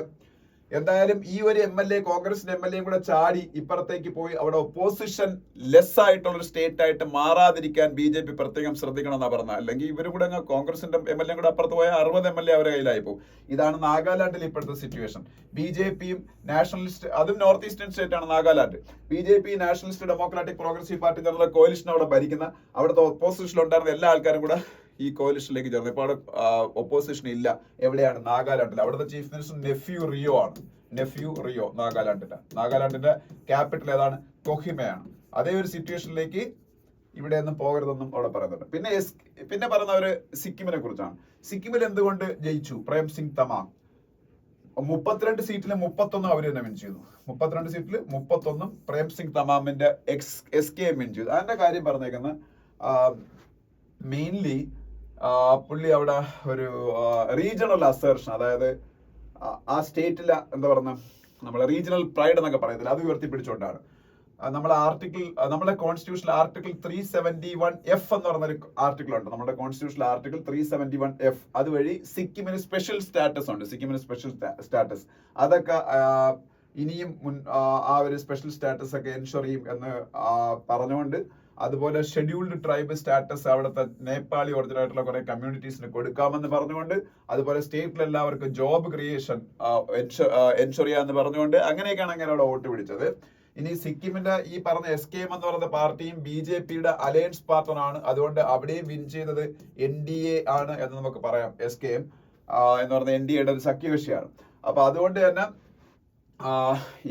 എന്തായാലും ഈ ഒരു MLA, കോൺഗ്രസിന്റെ MLA കൂടെ ചാടി ഇപ്പുറത്തേക്ക് പോയി അവിടെ ഒപ്പോസിഷൻ ലെസ് ആയിട്ടുള്ള ഒരു സ്റ്റേറ്റ് ആയിട്ട് മാറാതിരിക്കാൻ BJP പ്രത്യേകം ശ്രദ്ധിക്കണം എന്നാ പറഞ്ഞത്. അല്ലെങ്കിൽ ഇവരും കൂടെ കോൺഗ്രസിന്റെ MLA കൂടെ അപ്പുറത്ത് പോയാൽ 60 MLA അവരുടെ കയ്യിലായി പോകും. ഇതാണ് നാഗാലാൻഡിൽ ഇപ്പോഴത്തെ സിറ്റുവേഷൻ. BJPയും നാഷണലിസ്റ്റ്, അതും നോർത്ത് ഈസ്റ്റേൺ സ്റ്റേറ്റ് ആണ് Nagaland. BJP nationalist democratic progressive party എന്നുള്ള കോalition അവിടെ ഭരിക്കുന്ന, അവിടുത്തെ ഒപ്പോസിഷനിൽ ഉണ്ടായിരുന്ന എല്ലാ ആൾക്കാരും കൂടെ ഈ കോalitionലേക്ക് ചേർന്നു. ഇപ്പോൾ അവിടെ ഒപ്പോസിഷൻ ഇല്ല. എവിടെയാണ്? നാഗാലാൻഡിൽ. അവിടുത്തെ ചീഫ് മിനിസ്റ്റർ നെഫ്യൂ റിയോ ആണ്. നാഗാലാൻഡിന്റെ ക്യാപിറ്റൽ ഏതാണ്? കൊഹിമയാണ്. അതേ ഒരു സിറ്റുവേഷനിലേക്ക് ഇവിടെ ഒന്നും പോകരുതെന്നും അവിടെ പറയുന്നുണ്ട്. പിന്നെ പറയുന്നവര് സിക്കിമിനെ കുറിച്ചാണ്. സിക്കിമിൽ എന്തുകൊണ്ട് ജയിച്ചു? പ്രേം സിംഗ് തമാങ് 32 സീറ്റിൽ 31 അവർ തന്നെ വിൻ ചെയ്തു. 32 സീറ്റിൽ 31 പ്രേം സിംഗ് തമാമിന്റെ SK വിൻ ചെയ്തു. അതിന്റെ കാര്യം പറഞ്ഞേക്കുന്നത് മെയിൻലി പുള്ളി അവിടെ ഒരു റീജിയണൽ അസേർഷൻ, അതായത് ആ സ്റ്റേറ്റിലെ എന്താ പറയുക, നമ്മളെ റീജിയണൽ പ്രൈഡ് എന്നൊക്കെ പറയത്തില്ല, അത് ഉയർത്തിപ്പിടിച്ചുകൊണ്ടാണ്. നമ്മുടെ കോൺസ്റ്റിറ്റ്യൂഷനിൽ ആർട്ടിക്കിൾ 371F എന്ന് പറഞ്ഞൊരു ആർട്ടിക്കിൾ ഉണ്ട്. നമ്മുടെ കോൺസ്റ്റിറ്റ്യൂഷനിൽ ആർട്ടിക്കിൾ 371F, അതുവഴി സിക്കിമിന് സ്പെഷ്യൽ സ്റ്റാറ്റസ് ഉണ്ട്. അതൊക്കെ ഇനിയും ആ ഒരു സ്പെഷ്യൽ സ്റ്റാറ്റസ് ഒക്കെ എൻഷുർ ചെയ്യും എന്ന് പറഞ്ഞുകൊണ്ട്, അതുപോലെ ഷെഡ്യൂൾഡ് ട്രൈബ് സ്റ്റാറ്റസ് അവിടുത്തെ നേപ്പാളി ഒറിജിനൽ ആയിട്ടുള്ള കുറെ കമ്മ്യൂണിറ്റീസിന് കൊടുക്കാമെന്ന് പറഞ്ഞുകൊണ്ട്, അതുപോലെ സ്റ്റേറ്റിൽ എല്ലാവർക്കും ജോബ് ക്രിയേഷൻ എൻഷുർ ചെയ്യാന്ന് പറഞ്ഞുകൊണ്ട്, അങ്ങനെയൊക്കെയാണ് അങ്ങനെ അവിടെ വോട്ട് പിടിച്ചത്. ഇനി സിക്കിമിന്റെ ഈ പറഞ്ഞ SKM എന്ന് പറയുന്ന പാർട്ടിയും BJPയുടെ അലയൻസ് പാർട്ണർ ആണ്. അതുകൊണ്ട് അവിടെയും വിൻ ചെയ്തത് NDA ആണ് എന്ന് നമുക്ക് പറയാം. SKM എന്ന് പറഞ്ഞ NDAയുടെ ഒരു സഖ്യകക്ഷിയാണ്. അപ്പൊ അതുകൊണ്ട് തന്നെ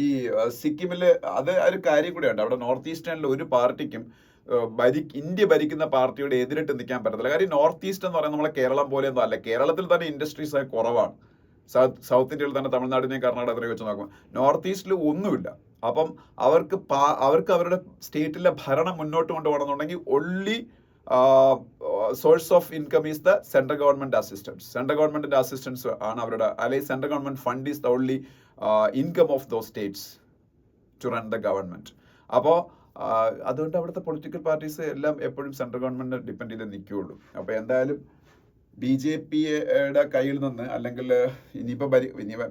ഈ സിക്കിമില് അത് ഒരു കാര്യം കൂടെയുണ്ട്. അവിടെ നോർത്ത് ഈസ്റ്റേണിൽ ഒരു പാർട്ടിക്കും ഇന്ത്യ ഭരിക്കുന്ന പാർട്ടിയുടെ എതിരിട്ട് നിൽക്കാൻ പറ്റത്തില്ല. കാര്യം നോർത്ത് ഈസ്റ്റ് എന്ന് പറയുന്നത് നമ്മളെ കേരളം പോലെയൊന്നും അല്ല. കേരളത്തിൽ തന്നെ ഇൻഡസ്ട്രീസ് കുറവാണ്. സൗത്ത് ഇന്ത്യയിൽ തന്നെ തമിഴ്നാടിനെയും കർണാടകത്തിനെയും വെച്ച് നോക്കുമ്പോൾ നോർത്ത് ഈസ്റ്റിൽ ഒന്നുമില്ല. അപ്പം അവർക്ക് അവരുടെ സ്റ്റേറ്റിലെ ഭരണം മുന്നോട്ട് കൊണ്ടുപോകണമെന്നുണ്ടെങ്കിൽ only source of income is the central government assistance ആണ് അവരുടെ, അല്ലെങ്കിൽ central government fund is the only income of those states to run the government. അപ്പോൾ അതുകൊണ്ട് അവിടുത്തെ പൊളിറ്റിക്കൽ പാർട്ടീസ് എല്ലാം എപ്പോഴും സെൻട്രൽ ഗവൺമെന്റിനെ ഡിപ്പെൻഡ് ചെയ്ത് നിൽക്കുകയുള്ളൂ. അപ്പോൾ എന്തായാലും BJPയുടെ കയ്യിൽ നിന്ന്, അല്ലെങ്കിൽ ഇനിയിപ്പോൾ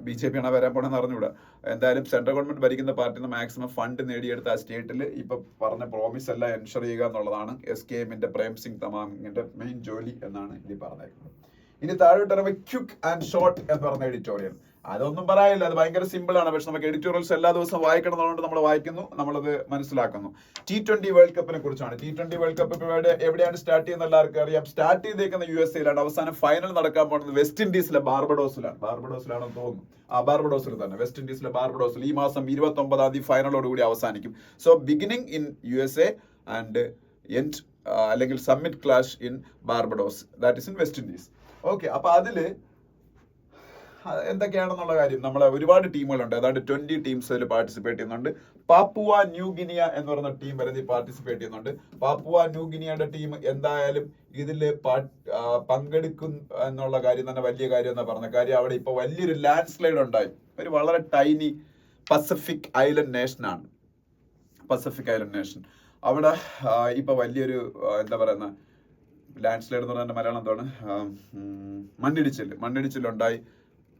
BJP ആണ് വരാൻ പോണെന്ന് അറിഞ്ഞുകൂടാ, എന്തായാലും സെൻട്രൽ ഗവൺമെന്റ് ഭരിക്കുന്ന പാർട്ടിയിൽ നിന്ന് മാക്സിമം ഫണ്ട് നേടിയെടുത്ത് ആ സ്റ്റേറ്റിൽ ഇപ്പൊ പറഞ്ഞ പ്രോമിസ് എല്ലാം എൻഷുർ ചെയ്യുക എന്നുള്ളതാണ് SKMന്റെ പ്രേം സിംഗ് തമാമിന്റെ മെയിൻ ജോലി എന്നാണ് ഇനി പറഞ്ഞേക്കുന്നത്. ഇനി താഴോട്ട് ക്വിക്ക് ആൻഡ് ഷോർട്ട് എന്ന് പറഞ്ഞ എഡിറ്റോറിയൽ. അതൊന്നും പറയാനില്ല, അത് ഭയങ്കര സിമ്പിൾ ആണ്. പക്ഷെ നമുക്ക് എഡിറ്റോറിയൽസ് എല്ലാ ദിവസവും വായിക്കണം എന്നുകൊണ്ട് നമ്മൾ വായിക്കുന്നു, നമ്മളത് മനസ്സിലാക്കുന്നു. T20 വേൾഡ് കപ്പിനെ കുറിച്ചാണ്. T20 വേൾഡ് കപ്പ് എവിടെയാണ് സ്റ്റാർട്ട് ചെയ്യുന്നത് എല്ലാവർക്കും അറിയാം. സ്റ്റാർട്ട് ചെയ്തേക്കുന്ന USA-ലാണ്. അവസാനം ഫൈനൽ നടക്കാൻ പോകുന്നത് വെസ്റ്റ് ഇൻഡീസിലെ ബാർബഡോസിലാണെന്ന് തോന്നുന്നു. ബാർബഡോസിൽ തന്നെ, വെസ്റ്റ് ഇൻഡീസിലെ ബാർബഡോസിൽ ഈ മാസം 29-ാം തീയതി ഫൈനലോടുകൂടി അവസാനിക്കും. So beginning in USA and end അല്ലെങ്കിൽ summit clash in Barbados, that is in West Indies. Okay, അപ്പൊ അതില് എന്തൊക്കെയാണെന്നുള്ള കാര്യം, നമ്മളെ ഒരുപാട് ടീമുകളുണ്ട്. അതാണ്ട് 20 ടീംസ് അതിൽ പാർട്ടിസിപ്പേറ്റ് ചെയ്യുന്നുണ്ട്. പാപ്പുവ ന്യൂ ഗിനിയ എന്ന് പറയുന്ന ടീം വരെ പാർട്ടിസിപ്പേറ്റ് ചെയ്യുന്നുണ്ട്. പാപ്പുവ ന്യൂ ഗിനിയയുടെ ടീം എന്തായാലും ഇതിൽ പങ്കെടുക്കും എന്നുള്ള കാര്യം തന്നെ വലിയ കാര്യം എന്നാ പറഞ്ഞ കാര്യം. അവിടെ ഇപ്പൊ വലിയൊരു ലാൻഡ് സ്ലൈഡ് ഉണ്ടായി. ഒരു വളരെ ടൈനി പസഫിക് ഐലൻഡ് നേഷനാണ്, പസഫിക് ഐലൻഡ് നേഷൻ. അവിടെ ഇപ്പൊ വലിയൊരു എന്താ പറയുന്ന ലാൻഡ് സ്ലൈഡ് എന്ന് പറയുന്ന മലയാളം എന്താണ്, മണ്ണിടിച്ചിലുണ്ടായി.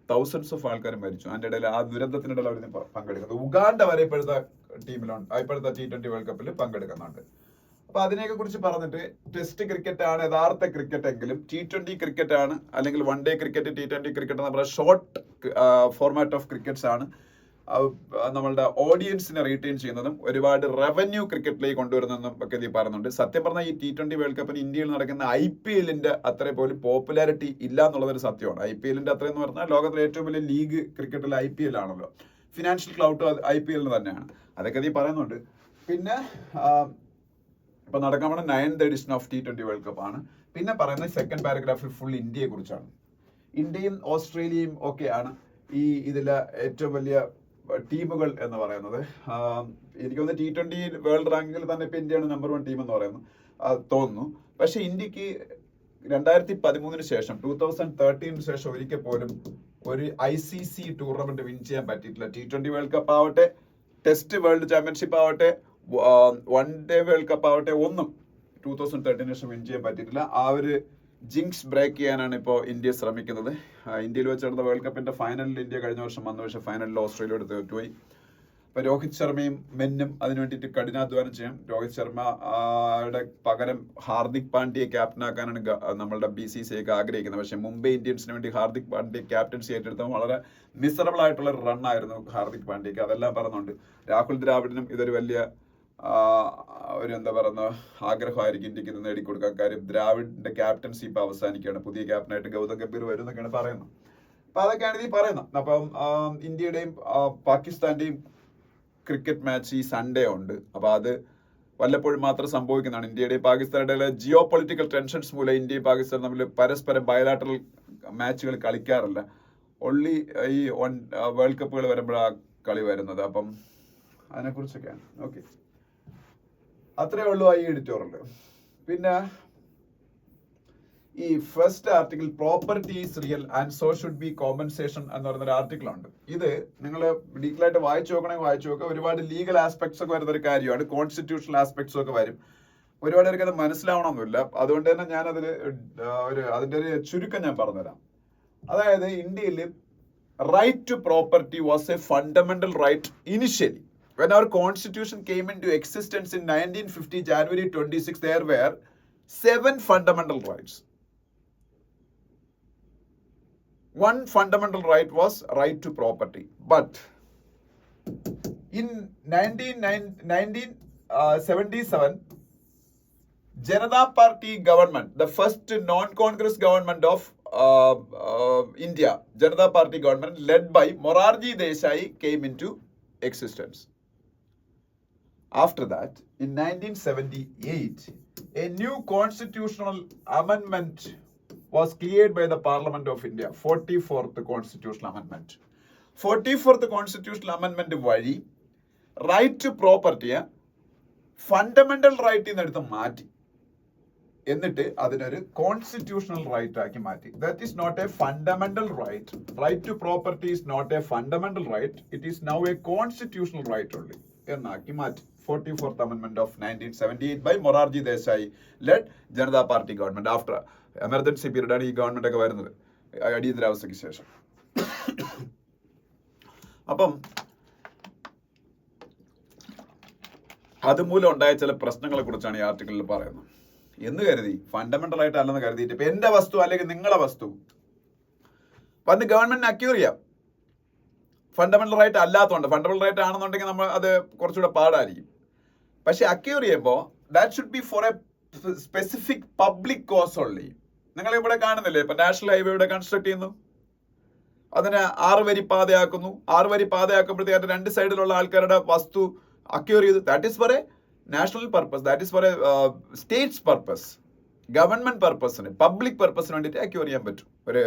തൗസൻഡ്സ് ഓഫ് ആൾക്കാരും മരിച്ചു. അതിന്റെ ഇടയിൽ ആ ദുരന്തത്തിനിടയിൽ അവർ പങ്കെടുക്കുന്നത്. ഉഗാണ്ട വരെ ഇപ്പോഴത്തെ ടീമിലുണ്ട്, ഇപ്പോഴത്തെ T20 വേൾഡ് കപ്പിൽ പങ്കെടുക്കുന്നുണ്ട്. അപ്പൊ അതിനെയൊക്കെ കുറിച്ച് പറഞ്ഞിട്ട്, ടെസ്റ്റ് ക്രിക്കറ്റ് ആണ് യഥാർത്ഥ ക്രിക്കറ്റ് എങ്കിലും T20 ക്രിക്കറ്റ് ആണ്, അല്ലെങ്കിൽ one day cricket, T20 cricket എന്ന് പറയുന്ന ഷോർട്ട് ഫോർമാറ്റ് ഓഫ് ക്രിക്കറ്റ്സ് ആണ് നമ്മളുടെ ഓഡിയൻസിനെ റീറ്റെയിൻ ചെയ്യുന്നതും ഒരുപാട് റവന്യൂ ക്രിക്കറ്റിലേക്ക് കൊണ്ടുവരുന്നതെന്നും ഒക്കെ ഇത് പറയുന്നുണ്ട്. സത്യം പറഞ്ഞാൽ ഈ T20 വേൾഡ് കപ്പിന് ഇന്ത്യയിൽ നടക്കുന്ന IPL-ന്റെ അത്ര പോലും പോപ്പുലാരിറ്റി ഇല്ല എന്നുള്ളതൊരു സത്യമാണ്. IPL-ന്റെ അത്രയെന്ന് പറഞ്ഞാൽ ലോകത്തിലെ ഏറ്റവും വലിയ ലീഗ് ക്രിക്കറ്റിൽ IPL ആണല്ലോ. ഫിനാൻഷ്യൽ ക്ലൗട്ട് IPL-ന് തന്നെയാണ്. അതൊക്കെ ഇത് പറയുന്നുണ്ട്. പിന്നെ ഇപ്പൊ നടക്കാൻ പോകുന്ന 9th edition of T20 world cup ആണ്. പിന്നെ പറയുന്നത് സെക്കൻഡ് പാരഗ്രാഫിൽ ഫുൾ ഇന്ത്യയെ കുറിച്ചാണ്. ഇന്ത്യയും ഓസ്ട്രേലിയയും ഒക്കെയാണ് ഈ ഇതിലെ ഏറ്റവും വലിയ ടീമുകൾ എന്ന് പറയുന്നത്. എനിക്ക് തോന്നുന്നു T20 വേൾഡ് റാങ്കിങ്ങിൽ തന്നെ ഇപ്പൊ ഇന്ത്യയാണ് നമ്പർ 1 ടീം എന്ന് പറയുന്നു തോന്നുന്നു. പക്ഷെ ഇന്ത്യക്ക് 2013 ശേഷം 2013 ശേഷം ഒരിക്കൽ പോലും ഒരു ICC ടൂർണമെന്റ് വിൻ ചെയ്യാൻ പറ്റിയിട്ടില്ല. T20 വേൾഡ് കപ്പ് ആവട്ടെ, ടെസ്റ്റ് വേൾഡ് ചാമ്പ്യൻഷിപ്പ് ആവട്ടെ, വൺ ഡേ വേൾഡ് കപ്പ് ആവട്ടെ, ഒന്നും 2013 ശേഷം വിൻ ചെയ്യാൻ പറ്റിയിട്ടില്ല. ആ ഒരു ജിങ്സ് ബ്രേക്ക് ചെയ്യാനാണ് ഇപ്പോൾ ഇന്ത്യ ശ്രമിക്കുന്നത്. ഇന്ത്യയിൽ വെച്ച് നടന്ന വേൾഡ് കപ്പിന്റെ ഫൈനലിൽ ഇന്ത്യ കഴിഞ്ഞ വർഷം വന്ന, പക്ഷേ ഫൈനലിൽ ഓസ്ട്രേലിയയോട് തോറ്റുപോയി. ഇപ്പൊ രോഹിത് ശർമ്മയും മെന്നും അതിനു വേണ്ടിയിട്ട് കഠിനാധ്വാനം ചെയ്യും. രോഹിത് ശർമ്മയുടെ പകരം ഹാർദിക് പാണ്ഡ്യയെ ക്യാപ്റ്റനാക്കാനാണ് നമ്മളുടെ BCCI ആഗ്രഹിക്കുന്നത്. പക്ഷേ മുംബൈ ഇന്ത്യൻസിന് വേണ്ടി ഹാർദിക് പാണ്ഡ്യ ക്യാപ്റ്റൻസി ഏറ്റെടുത്ത വളരെ മിസറബിൾ ആയിട്ടുള്ള ഒരു റൺ ആയിരുന്നു ഹാർദിക് പാണ്ഡ്യക്ക്. അതെല്ലാം പറഞ്ഞുകൊണ്ട് രാഹുൽ ദ്രാവിഡിനും ഇതൊരു വലിയ ഒരു എന്താ പറയുന്ന ആഗ്രഹമായിരിക്കും ഇന്ത്യക്ക് ഇത് നേടിക്കൊടുക്കാൻ. കാര്യം ദ്രാവിഡിന്റെ ക്യാപ്റ്റൻസി ഇപ്പൊ അവസാനിക്കുകയാണ്. പുതിയ ക്യാപ്റ്റനായിട്ട് ഗൗതം ഗംഭീർ വരും എന്നൊക്കെയാണ് പറയുന്നത്. അപ്പൊ അതൊക്കെയാണ് ഇത് പറയുന്നത്. അപ്പം ഇന്ത്യയുടെയും പാകിസ്ഥാന്റെയും ക്രിക്കറ്റ് മാച്ച് ഈ സൺഡേ ഉണ്ട്. അപ്പൊ അത് വല്ലപ്പോഴും മാത്രം സംഭവിക്കുന്നതാണ്. ഇന്ത്യയുടെയും പാകിസ്ഥാനുടെ ജിയോ പൊളിറ്റിക്കൽ ടെൻഷൻസ് മൂലം ഇന്ത്യയും പാകിസ്ഥാനും തമ്മിൽ പരസ്പരം ബയലാറ്ററൽ മാച്ചുകൾ കളിക്കാറില്ല. ഒൺലി ഈ വേൾഡ് കപ്പുകൾ വരുമ്പോഴാണ് കളി വരുന്നത്. അപ്പം അതിനെക്കുറിച്ചൊക്കെയാണ്. ഓക്കെ, അത്രേ ഉള്ളൂ ഈ എഡിറ്റോറിയൽ. പിന്നെ ഈ first article, property is real and so should be compensation എന്ന് പറയുന്ന ഒരു ആർട്ടിക്കിൾ ഉണ്ട്. ഇത് നിങ്ങൾ ഡീറ്റെയിൽ ആയിട്ട് വായിച്ചു നോക്കുക. ഒരുപാട് ലീഗൽ ആസ്പെക്ട്സ് ഒക്കെ വരുന്ന ഒരു കാര്യമാണ്. കോൺസ്റ്റിറ്റ്യൂഷണൽ ആസ്പെക്ട്സ് ഒക്കെ വരും. ഒരുപാട് പേർക്ക് അത് മനസ്സിലാവണമെന്നില്ല. അതുകൊണ്ട് തന്നെ ഞാനതിൽ അതിന്റെ ഒരു ചുരുക്കം ഞാൻ പറഞ്ഞുതരാം. അതായത് ഇന്ത്യയിൽ right to property was a fundamental right initially. When our constitution came into existence in 1950, January 26, there were 7 fundamental rights. One fundamental right was right to property. But in 1977, Janata Party government, the first non-Congress government of India, Janata Party government led by Morarji Desai came into existence. After that, in 1978, a new constitutional amendment was cleared by the Parliament of India, 44th Constitutional Amendment. 44th Constitutional Amendment വഴി റൈറ്റ് ടു പ്രോപ്പർട്ടിയെ ഫണ്ടമെന്റൽ റൈറ്റിൽ നിന്ന് എടുത്ത് മാറ്റി. എന്നിട്ട് അതിനൊരു കോൺസ്റ്റിറ്റ്യൂഷണൽ റൈറ്റ് ആക്കി മാറ്റി. That is not a fundamental right. Right to property is not a fundamental right. It is now a constitutional right only എന്നാക്കി മാറ്റി. 44th Amendment of 1978 by Morarji Desai led Janata Party government. After emergency period ആണ് ഈ ഗവൺമെന്റ് ഒക്കെ വരുന്നത്, അടിയന്തരാവസ്ഥയ്ക്ക് ശേഷം. അപ്പം അതുമൂലം ഉണ്ടായ ചില പ്രശ്നങ്ങളെ കുറിച്ചാണ് ഈ ആർട്ടിക്കിളിൽ പറയുന്നത്. എന്ന് കരുതി ഫണ്ടമെന്റൽ ആയിട്ട് അല്ലെന്ന് കരുതിയിട്ട് ഇപ്പൊ എന്റെ വസ്തു അല്ലെങ്കിൽ നിങ്ങളെ വസ്തു വന്ന് ഗവൺമെന്റിന് അക്യൂർ ചെയ്യാം. ഫണ്ടമെന്റൽ റൈറ്റ് അല്ലാത്തതുകൊണ്ട്. ഫണ്ടമെന്റൽ റൈറ്റ് ആണെന്നുണ്ടെങ്കിൽ നമ്മൾ അത് കുറച്ചുകൂടെ പാടായിരിക്കും. പക്ഷെ അക്യൂർ ചെയ്യുമ്പോൾ that should be for a specific public cause only. നിങ്ങൾ ഇവിടെ കാണുന്നില്ലേ, ഇപ്പൊ നാഷണൽ ഹൈവേ ഇവിടെ കൺസ്ട്രക്ട് ചെയ്യുന്നു, അതിനെ 6 വരി പാതയാക്കുന്നു. 6 വരി പാതയാക്കുമ്പോഴത്തേക്ക് അതിന്റെ 2 സൈഡിലുള്ള ആൾക്കാരുടെ വസ്തു അക്യൂർ ചെയ്തു. That is for a national purpose, that is for a states purpose, government പർപ്പസിന്, പബ്ലിക് പർപ്പസിന് വേണ്ടിയിട്ട് അക്യൂർ ചെയ്യാൻ പറ്റും. ഒരു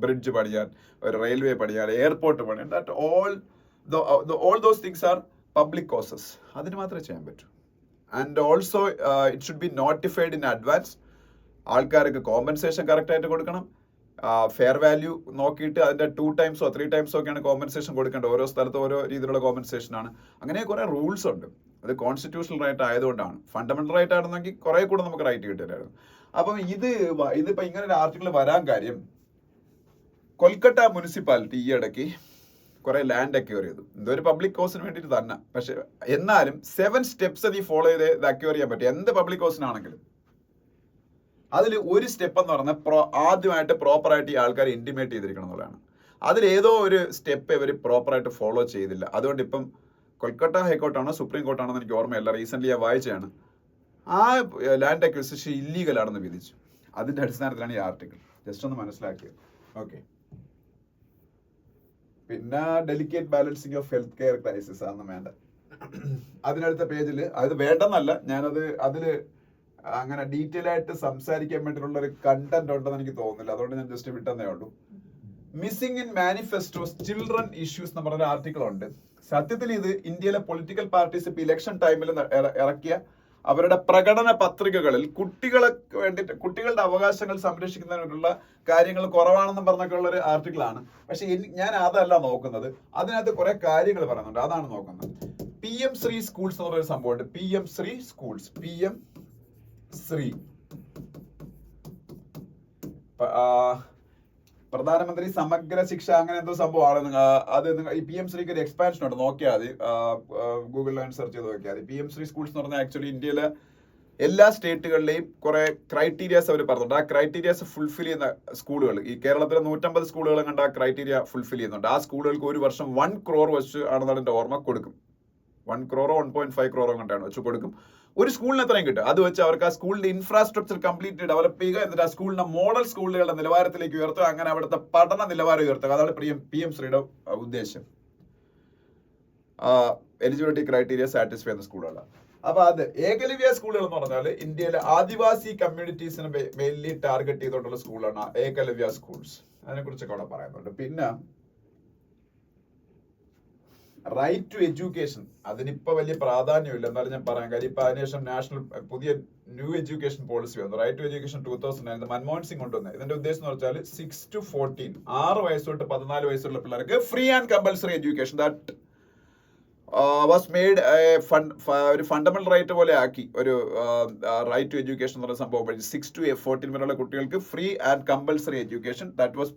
ബ്രിഡ്ജ് പണിയാൻ, ഒരു റെയിൽവേ പണിയാൻ, എയർപോർട്ട് പണിയാൻ, that all those things are public causes. അതിന് മാത്രമേ ചെയ്യാൻ പറ്റൂ. And also it should be notified in advance. ആൾക്കാർക്ക് കോമ്പൻസേഷൻ കറക്റ്റായിട്ട് കൊടുക്കണം. ഫെയർ വാല്യൂ നോക്കിയിട്ട് അതിന്റെ 2 times or 3 times ഒക്കെയാണ് കോമ്പൻസേഷൻ കൊടുക്കേണ്ടത്. ഓരോ സ്ഥലത്ത് ഓരോ രീതിയിലുള്ള കോമ്പൻസേഷൻ ആണ്. അങ്ങനെ കുറെ റൂൾസ് ഉണ്ട്. അത് കോൺസ്റ്റിറ്റ്യൂഷണൽ റൈറ്റ് ആയതുകൊണ്ടാണ്. ഫണ്ടമെന്റൽ റൈറ്റ് ആണെന്നെങ്കിൽ കുറെ കൂടെ നമുക്ക് റൈറ്റ് കിട്ടില്ലായിരുന്നു. അപ്പം ഇതിപ്പോ ഇങ്ങനെ ഒരു ആർട്ടിക്കിൾ വരാൻ കാര്യം, കൊൽക്കത്ത മുനിസിപ്പാലിറ്റി ഈ ഇടയ്ക്ക് കുറെ ലാൻഡ് അക്യൂർ ചെയ്തു. ഇതൊരു പബ്ലിക് കോസിന് വേണ്ടിയിട്ട് തന്നെ. പക്ഷെ എന്നാലും 7 steps അത് ഫോളോ ചെയ്ത് ഇത് അക്യൂർ ചെയ്യാൻ പറ്റും. എന്ത് പബ്ലിക് കോസിനാണെങ്കിലും അതിൽ ഒരു സ്റ്റെപ്പ് എന്ന് പറഞ്ഞാൽ ആദ്യമായിട്ട് പ്രോപ്പറായിട്ട് ഈ ആൾക്കാർ ഇന്റിമേറ്റ് ചെയ്തിരിക്കണം എന്നുള്ളതാണ്. അതിലേതോ ഒരു സ്റ്റെപ്പ് ഇവർ പ്രോപ്പറായിട്ട് ഫോളോ ചെയ്തില്ല. അതുകൊണ്ട് ഇപ്പം കൊൽക്കത്ത ഹൈക്കോർട്ടാണോ സുപ്രീം കോർട്ടാണോ എന്ന് എനിക്ക് ഓർമ്മയില്ല, റീസെന്റ് ഞാൻ വായിച്ചതാണ്, ആ ലാൻഡ് അക്വിസിഷൻ ഇല്ലീഗൽ ആണെന്ന് വിധിച്ചു. അതിന്റെ അടിസ്ഥാനത്തിലാണ് ഈ ആർട്ടിക്കിൾ. ജസ്റ്റ് ഒന്ന് മനസ്സിലാക്കിയത്. ഓക്കെ. പിന്നെ delicate balancing of health care crisis ആണെന്ന് വേണ്ട. അതിനടുത്ത പേജിൽ അത് വേണ്ടെന്നല്ല, ഞാനത് അതില് അങ്ങനെ ഡീറ്റെയിൽ ആയിട്ട് സംസാരിക്കാൻ വേണ്ടിയിട്ടുള്ള ഒരു കണ്ടന്റ് ഉണ്ടെന്ന് എനിക്ക് തോന്നുന്നില്ല. അതുകൊണ്ട് ഞാൻ ജസ്റ്റ് വിട്ടെന്നേ ഉള്ളൂ. മിസ്സിംഗ് ഇൻ മാനിഫെസ്റ്റോസ് ചിൽഡ്രൻ ഇഷ്യൂസ് എന്ന് പറഞ്ഞ ആർട്ടിക്കിൾ ഉണ്ട്. സത്യത്തിൽ ഇത് ഇന്ത്യയിലെ പൊളിറ്റിക്കൽ പാർട്ടീസ് ഇപ്പൊ ഇലക്ഷൻ ടൈമിൽ ഇറക്കിയ അവരുടെ പ്രകടന പത്രികകളിൽ കുട്ടികൾക്ക് വേണ്ടിയിട്ട് കുട്ടികളുടെ അവകാശങ്ങൾ സംരക്ഷിക്കുന്നതിനുള്ള കാര്യങ്ങൾ കുറവാണെന്ന് പറഞ്ഞൊക്കെ ഉള്ള ഒരു ആർട്ടിക്കിളാണ്. പക്ഷെ ഞാൻ അതല്ല നോക്കുന്നത്. അതിനകത്ത് കുറെ കാര്യങ്ങൾ പറയുന്നുണ്ട്, അതാണ് നോക്കുന്നത്. PM ശ്രീ സ്കൂൾസ് എന്ന് പറയുന്ന സംഭവമുണ്ട്. PM Shri schools, PM Shri പ്രധാനമന്ത്രി സമഗ്ര ശിക്ഷ അങ്ങനെ എന്തോ സംഭവമാണ്. അത് ഈ PM ശ്രീക്ക് ഒരു എക്സ്പാൻഷൻ ഉണ്ട്, നോക്കിയാൽ മതി. ഗൂഗിളിൽ സെർച്ച് ചെയ്ത് നോക്കിയാൽ മതി. PM ശ്രീ സ്കൂൾസ് എന്ന് പറഞ്ഞാൽ ആക്ച്വലി ഇന്ത്യയിലെ എല്ലാ സ്റ്റേറ്റുകളിലെയും കുറെ ക്രൈറ്റീരിയാസ് അവർ പറഞ്ഞിട്ടുണ്ട്. ആ ക്രൈറ്റീരിയാസ് ഫുൾഫിൽ ചെയ്യുന്ന സ്കൂളുകൾ, ഈ കേരളത്തിലെ 150 സ്കൂളുകൾ കണ്ട ആ ക്രൈറ്റീരിയ ഫുൾഫിൽ ചെയ്യുന്നുണ്ട്. ആ സ്കൂളുകൾക്ക് ഒരു വർഷം 1 crore വെച്ച് ആണെന്നാണ് എൻ്റെ ഓർമ്മ കൊടുക്കും. 1 crore 1.5 crore കണ്ടാണ് വെച്ച് കൊടുക്കും. ഒരു സ്കൂളിന് എത്രയും കിട്ടും. അത് വെച്ച് അവർക്ക് ആ സ്കൂളിന്റെ ഇൻഫ്രാസ്ട്രക്ചർ കംപ്ലീറ്റ് ഡെവലപ്പ് ചെയ്യുക, എന്നിട്ട് ആ സ്കൂളിന്റെ മോഡൽ സ്കൂളുകളുടെ നിലവാരത്തിലേക്ക് ഉയർത്തുക, അങ്ങനെ അവിടുത്തെ പഠന നിലവാരം ഉയർത്തുക. അതാണ് PM ശ്രീയുടെ ഉദ്ദേശം. എലിജിബിലിറ്റി ക്രൈറ്റീരിയ സാറ്റിസ്ഫൈ ചെയ്യുന്ന സ്കൂളുകളാണ്. അപ്പൊ അത് ഏകലവ്യ സ്കൂളുകൾ എന്ന് പറഞ്ഞാൽ ഇന്ത്യയിലെ ആദിവാസി കമ്മ്യൂണിറ്റീസിനെ മെയിൻലി ടാർഗറ്റ് ചെയ്തുകൊണ്ടുള്ള സ്കൂളാണ് ഏകലവ്യ സ്കൂൾസ്. അതിനെ കുറിച്ചൊക്കെ അവിടെ പറയുന്നുണ്ട്. പിന്നെ റൈറ്റ് ടു എഡ്യൂക്കേഷൻ, അതിനിപ്പോ വലിയ പ്രാധാന്യമില്ല, എന്നാലും ഞാൻ പറയാം. കാര്യം ഇപ്പൊ അതിനുശേഷം പുതിയ ന്യൂ എഡ്യൂക്കേഷൻ പോളിസി വന്നു, right to education 2009 Manmohan Singh കൊണ്ടുവന്നത്. ഇതിന്റെ ഉദ്ദേശം എന്ന് വെച്ചാൽ 6 to 14, 6 വയസ്സ് തൊട്ട് 14 വയസ്സുള്ള പിള്ളേർക്ക് free and compulsory education that was made ഒരു ഫണ്ടമെന്റൽ റൈറ്റ് പോലെ ആക്കി. ഒരു റൈറ്റ് ടു എഡ്യൂക്കേഷൻ എന്ന് പറയുന്ന സംഭവം 6 to 14 വരെയുള്ള കുട്ടികൾക്ക് free and compulsory education that was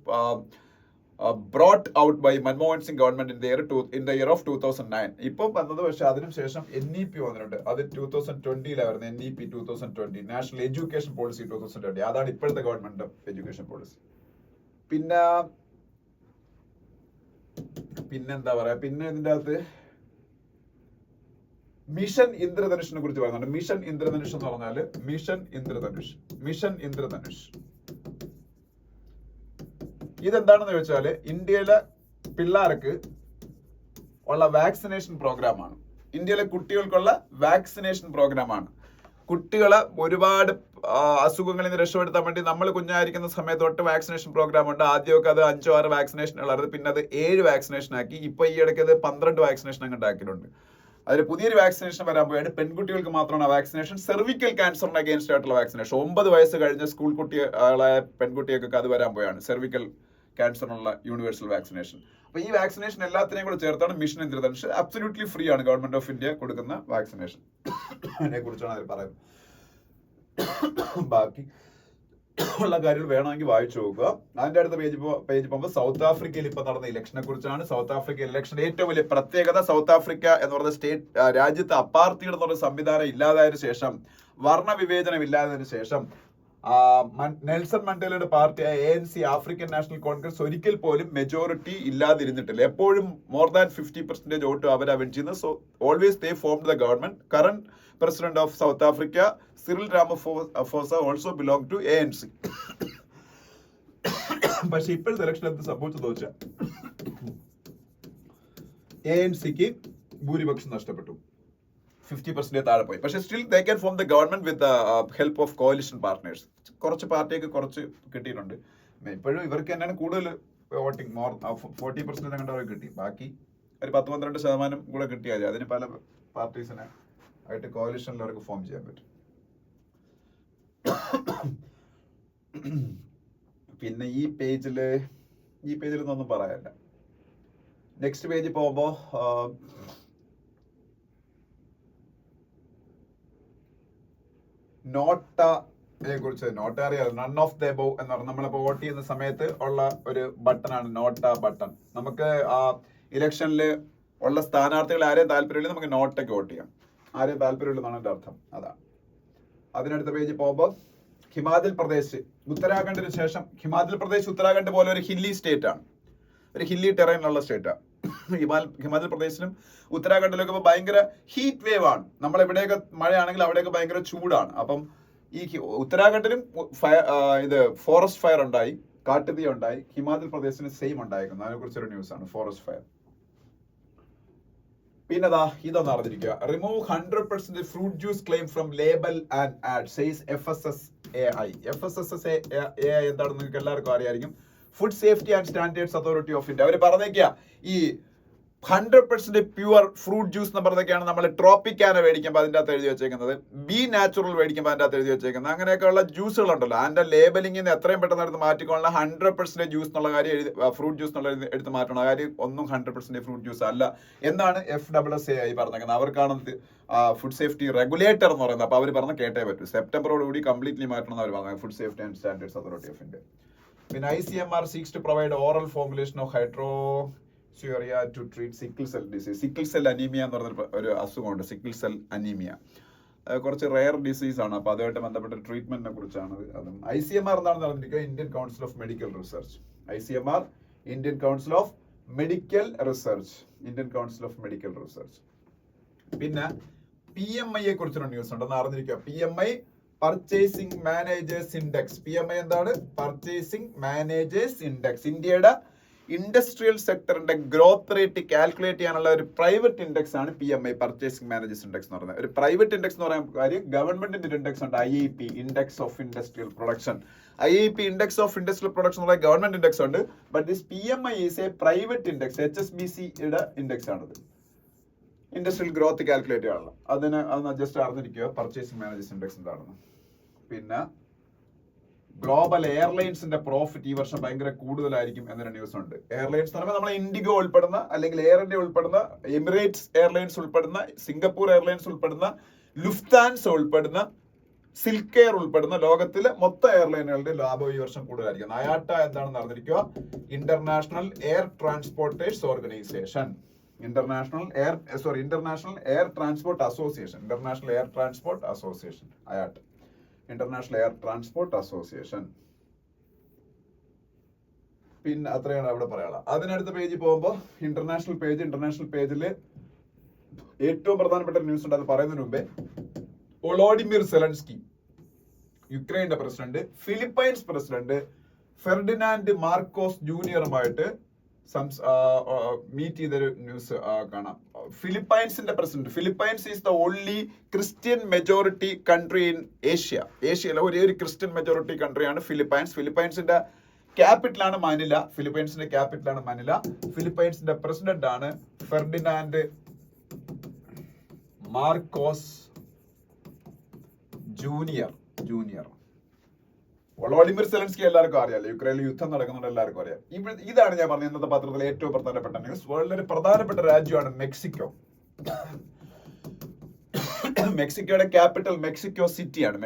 brought out by Manmohan Singh government in the year of 2009. ഇപ്പം വന്നത്, പക്ഷെ അതിനുശേഷം NEP വന്നിട്ടുണ്ട്. അത് 2020 NEP 2020, നാഷണൽ എഡ്യൂക്കേഷൻ പോളിസി 2020. അതാണ് ഇപ്പോഴത്തെ ഗവൺമെന്റ് എഡ്യൂക്കേഷൻ പോളിസി. പിന്നെന്താ പറയാ, പിന്നെ ഇതിന്റെ അകത്ത് മിഷൻ ഇന്ദ്രധനുഷിനെ കുറിച്ച് പറയുന്നുണ്ട്. മിഷൻ ഇന്ദ്രധനുഷ് എന്ന് പറഞ്ഞാല് മിഷൻ ഇന്ദ്രധനുഷ് ഇതെന്താണെന്ന് ചോദിച്ചാല് ഇന്ത്യയിലെ പിള്ളേർക്ക് ഉള്ള വാക്സിനേഷൻ പ്രോഗ്രാമാണ്. ഇന്ത്യയിലെ കുട്ടികൾക്കുള്ള വാക്സിനേഷൻ പ്രോഗ്രാമാണ്. കുട്ടികളെ ഒരുപാട് അസുഖങ്ങളിൽ നിന്ന് രക്ഷപ്പെടുത്താൻ വേണ്ടി നമ്മൾ കുഞ്ഞായിരിക്കുന്ന സമയത്ത് തൊട്ട് വാക്സിനേഷൻ പ്രോഗ്രാം ഉണ്ട്. ആദ്യമൊക്കെ അത് 5-6 വാക്സിനേഷനുകളായിരുന്നു, പിന്നെ അത് 7 വാക്സിനേഷൻ ആക്കി. ഇപ്പൊ ഈ ഇടയ്ക്ക് അത് 12 വാക്സിനേഷൻ അങ്ങോട്ട് ആക്കിയിട്ടുണ്ട്. അതിൽ പുതിയൊരു വാക്സിനേഷൻ വരാൻ പോയാണ്. പെൺകുട്ടികൾക്ക് മാത്രമാണ് ആ വാക്സിനേഷൻ. സെർവിക്കൽ ക്യാൻസറിന് അഗേൻസ്റ്റ് ആയിട്ടുള്ള വാക്സിനേഷൻ 9 വയസ്സ് കഴിഞ്ഞ സ്കൂൾ കുട്ടികളായ പെൺകുട്ടികൾക്ക് അത് വരാൻ പോയാണ്. സെർവിക്കൽ ക്യാൻസറിനുള്ള യൂണിവേഴ്സൽ വാക്സിനേഷൻ. അപ്പൊ ഈ വാക്സിനേഷൻ എല്ലാത്തിനെയും കൂടെ ചേർത്താണ് മിഷൻ ഇന്ദ്രധനുഷ്. അബ്സല്യൂട്ട്ലി ഫ്രീ ആണ് ഗവൺമെന്റ് ഓഫ് ഇന്ത്യ കൊടുക്കുന്ന വാക്സിനേഷൻ. അതിനെ കുറിച്ചാണ് അതിൽ പറയുന്നത്. ബാക്കി ഉള്ള കാര്യങ്ങൾ വേണമെങ്കിൽ വായിച്ചു നോക്കുക. അതിന്റെ അടുത്ത പേജ് പോകുമ്പോൾ സൗത്ത് ആഫ്രിക്കയിൽ ഇപ്പൊ നടന്ന ഇലക്ഷനെ കുറിച്ചാണ്. സൗത്ത് ആഫ്രിക്കയിൽ ഇലക്ഷന്റെ ഏറ്റവും വലിയ പ്രത്യേകത, സൗത്ത് ആഫ്രിക്ക എന്ന് പറയുന്ന സ്റ്റേറ്റ് രാജ്യത്ത് അപ്പാർത്തൈഡ് എന്ന് പറയുന്ന സംവിധാനം ഇല്ലാതായതിനു ശേഷം, വർണ്ണവിവേചനം ഇല്ലാത്തതിനു ശേഷം നെൽസൺ മണ്ടേലയുടെ പാർട്ടിയായ ANC ആഫ്രിക്കൻ നാഷണൽ കോൺഗ്രസ് ഒരിക്കൽ പോലും മെജോറിറ്റി ഇല്ലാതിരുന്നിട്ടില്ല. എപ്പോഴും മോർ ദാൻ 50% വോട്ട് അവരാ വിൻ ചെയ്യുന്നത്. So always they form the government. Current president of South Africa Cyril Ramaphosa also belong to ANC. പക്ഷെ ഇപ്പോഴത്തെ ഇലക്ഷൻ എന്ത് സംഭവിച്ചത് വെച്ചാൽ ANCക്ക് ഭൂരിപക്ഷം നഷ്ടപ്പെട്ടു, 50% താഴെ പോയി. പക്ഷെ still they can form the government with help of കോalition പാർട്ട്നേഴ്സ്. കുറച്ച് പാർട്ടിയൊക്കെ കുറച്ച് കിട്ടിയിട്ടുണ്ട്. ഇപ്പോഴും ഇവർക്ക് തന്നെയാണ് കൂടുതൽ വോട്ടിംഗ്, 40% അങ്ങോട്ട് കിട്ടി. ബാക്കി ഒരു 10-12% കൂടെ കിട്ടിയാൽ അതിന് പല പാർട്ടീസിനെ ആയിട്ട് കോalitionൽ അവർക്ക് ഫോം ചെയ്യാൻ പറ്റും. പിന്നെ ഈ പേജിലൊന്നും പറയാനില്ല. നെക്സ്റ്റ് പേജിൽ പോകുമ്പോ നോട്ടയെ കുറിച്ച്, നോട്ട അറിയാം, നൺ ഓഫ് ദ എബോവ് എന്ന് പറഞ്ഞാൽ നമ്മളിപ്പോ വോട്ട് ചെയ്യുന്ന സമയത്ത് ഉള്ള ഒരു ബട്ടണാണ് നോട്ട ബട്ടൺ. നമുക്ക് ഇലക്ഷനിൽ ഉള്ള സ്ഥാനാർത്ഥികൾ ആരെയും താല്പര്യമില്ല, നമുക്ക് നോട്ടയ്ക്ക് വോട്ട് ചെയ്യാം. ആരെയും താല്പര്യമില്ലെന്നാണ് എൻ്റെ അർത്ഥം. അതാണ്. അതിനടുത്ത പേജിൽ പോകുമ്പോൾ ഹിമാചൽ പ്രദേശ്, ഉത്തരാഖണ്ഡിന് ശേഷം ഹിമാചൽ പ്രദേശ് ഉത്തരാഖണ്ഡ് പോലെ ഒരു ഹില്ലി സ്റ്റേറ്റ് ആണ്, ഒരു ഹില്ലി ടെറൈനുള്ള സ്റ്റേറ്റാണ്. ഹിമാചൽ പ്രദേശിലും ഉത്തരാഖണ്ഡിലൊക്കെ ഇപ്പോൾ ഭയങ്കര ഹീറ്റ് വേവ് ആണ്. നമ്മളെവിടെയൊക്കെ മഴയാണെങ്കിൽ അവിടെയൊക്കെ ഭയങ്കര ചൂടാണ്. അപ്പം ഈ ഉത്തരാഖണ്ഡിലും ഫോറസ്റ്റ് ഫയർ ഉണ്ടായി, കാട്ടുതീ ഉണ്ടായി. ഹിമാചൽ പ്രദേശിന് സെയിം ഉണ്ടായിരിക്കുന്നു. അതിനെക്കുറിച്ചൊരു ന്യൂസാണ്, ഫോറസ്റ്റ് ഫയർ. പിന്നെതാ ഇതൊന്ന് അറിഞ്ഞിരിക്കുക. Remove 100% fruit juice claim from label and add says FSSAI. FSSAI എന്താണെന്ന് നിങ്ങൾക്ക് എല്ലാവർക്കും അറിയായിരിക്കും. Food Safety and Standards Authority of India. അവർ പറഞ്ഞേക്കുക ഈ 100% പ്യുവർ ഫ്രൂട്ട് ജ്യൂസ് എന്ന് പറഞ്ഞൊക്കെയാണ് നമ്മൾ ട്രോപ്പിക്കാന മേടിക്കുമ്പോൾ അതിൻ്റെ അകത്ത് എഴുതി വെച്ചേക്കുന്നത്, ബി നാച്ചുറൽ മേടിക്കുമ്പോൾ അതിൻ്റെ അകത്ത് എഴുതി വെച്ചേക്കുന്നത്. അങ്ങനെയൊക്കെയുള്ള ജ്യൂസുകളുണ്ടല്ലോ, അതിൻ്റെ ലേബലിംഗിൽ നിന്ന് എത്രയും പെട്ടെന്ന് എടുത്ത് മാറ്റിക്കൊള്ള 100% ജ്യൂസ് എന്നുള്ള കാര്യം ഫ്രൂട്ട് ജ്യൂസ് എന്നുള്ള എടുത്ത് മാറ്റണം. കാര്യം ഒന്നും 100% ഫ്രൂട്ട് ജ്യൂസ് അല്ല എന്നാണ് FSSAI പറഞ്ഞേക്കുന്നത്. അവർക്കാണ് ഫുഡ് സേഫ്റ്റി റെഗുലേറ്റർ എന്ന് പറയുന്നത്. അപ്പോൾ അവർ പറഞ്ഞ് കേട്ടേ പറ്റൂ. സെപ്റ്റംബറോടുകൂടി കംപ്ലീറ്റ്ലി മാറ്റണം എന്ന് അവർ പറഞ്ഞത്, food Safety and Standards Authority of India. പിന്നെ ICMR seeks to provide oral formulation of hydroxyurea to treat sickle cell disease. Sickle cell anaemia എന്ന് പറഞ്ഞ ഒരു അസുഖമുണ്ട്, സിക്കിൾ സെൽ അനീമിയ. കുറച്ച് റെയർ ഡിസീസ് ആണ്. അപ്പോൾ അതുമായിട്ട് ബന്ധപ്പെട്ട ട്രീറ്റ്മെന്റിനെ കുറിച്ചാണ് അതും. ICMR എന്താണെന്ന് പറഞ്ഞിരിക്കുക, Indian Council of Medical Research. ICMR Indian Council of Medical Research, Indian Council of Medical Research. പിന്നെ PMI കുറിച്ചൊരു ന്യൂസ് ഉണ്ടെന്ന് അറിഞ്ഞിരിക്കുക. PMI purchasing managers index. PMI എന്താണ്? Purchasing managers index. ഇന്ത്യയുടെ ഇൻഡസ്ട്രിയൽ സെക്ടറിന്റെ ഗ്രോത്ത് റേറ്റ് കാൽക്കുലേറ്റ് ചെയ്യാനുള്ള ഒരു പ്രൈവറ്റ് ഇൻഡെക്സ് ആണ് PMI, പർച്ചേസിംഗ് മാനേജേഴ്സ് ഇൻഡെക്സ് എന്ന് പറയുന്നത്. ഒരു പ്രൈവറ്റ് ഇൻഡെക്സ് എന്ന് പറയാൻ കാര്യം ഗവൺമെന്റിന്റെ ഇൻഡെക്സ് ഉണ്ട്, IIP, index of industrial production. IIP, index of industrial production എന്നുള്ള ഗവൺമെന്റ് ഇൻഡെക്സ് ഉണ്ട്. But this PMI is a private index, HSBCയുടെ ഇൻഡെക്സ് ആണിത്. ഇൻഡസ്ട്രിയൽ ഗ്രോത്ത് കാൽക്കുലേറ്റ് ചെയ്യാനുള്ള അതൊന്ന് ജസ്റ്റ് അറിഞ്ഞിരിക്കുക, പർച്ചേസിംഗ് മാനേജേഴ്സ് ഇൻഡെക്സ് എന്താണെന്ന്. പിന്നെ ഗ്ലോബൽ എയർലൈൻസിന്റെ പ്രോഫിറ്റ് ഈ വർഷം ഭയങ്കര കൂടുതലായിരിക്കും എന്നൊരു ന്യൂസ് ഉണ്ട്. എയർലൈൻസ് എന്ന് പറയുമ്പോൾ നമ്മൾ ഇൻഡിഗോ ഉൾപ്പെടുന്ന, അല്ലെങ്കിൽ എയർ ഇന്ത്യ ഉൾപ്പെടുന്ന, എമിറേറ്റ്സ് എയർലൈൻസ് ഉൾപ്പെടുന്ന, സിംഗപ്പൂർ എയർലൈൻസ് ഉൾപ്പെടുന്ന, ലുഫ്താൻസ ഉൾപ്പെടുന്ന, സിൽക്ക് എയർ ഉൾപ്പെടുന്ന ലോകത്തിലെ മൊത്തം എയർലൈനുകളുടെ ലാഭം ഈ വർഷം കൂടുതലായിരിക്കും. IATA എന്താണെന്ന് അറിഞ്ഞിരിക്കുക, international air transporters organisation. International air transport association, IATA, international air transport association. പിന്നെ അത്രയാണ് അവിടെ പറയാനുള്ളത്. അതിനടുത്ത പേജിൽ പോകുമ്പോൾ ഇന്റർനാഷണൽ പേജിൽ ഏറ്റവും പ്രധാനപ്പെട്ട ന്യൂസ് ഉണ്ട്. അത് പറയുന്നതിന് മുമ്പേ വൊളോഡിമിർ സെലൻസ്കി, യുക്രൈന്റെ president, Philippines president Ferdinand Marcos ജൂനിയറുമായിട്ട് മീറ്റ് ചെയ്തൊരു ന്യൂസ് കാണാം. ഫിലിപ്പൈൻസിന്റെ president, Philippines is the only Christian majority country in ഏഷ്യയിലെ ഒരേ ഒരു ക്രിസ്ത്യൻ മെജോറിറ്റി കൺട്രിയാണ് ഫിലിപ്പൈൻസ്. ഫിലിപ്പൈൻസിന്റെ ക്യാപിറ്റലാണ് മനില. ഫിലിപ്പൈൻസിന്റെ പ്രസിഡന്റ് ആണ് Ferdinand Marcos junior. Volodymyr Zelensky എല്ലാവർക്കും അറിയാലോ, യുക്രൈനിൽ യുദ്ധം നടക്കുന്നുണ്ട്, എല്ലാവർക്കും അറിയാം. ഇതാണ് ഞാൻ പറഞ്ഞ ഇന്നത്തെ പത്രത്തിലെ ഏറ്റവും പ്രധാനപ്പെട്ട ന്യൂസ്. വളരെ പ്രധാനപ്പെട്ട രാജ്യമാണ് മെക്സിക്കോ. മെക്സിക്കോയുടെ ക്യാപിറ്റൽ മെക്സിക്കോ സിറ്റിയാണ്.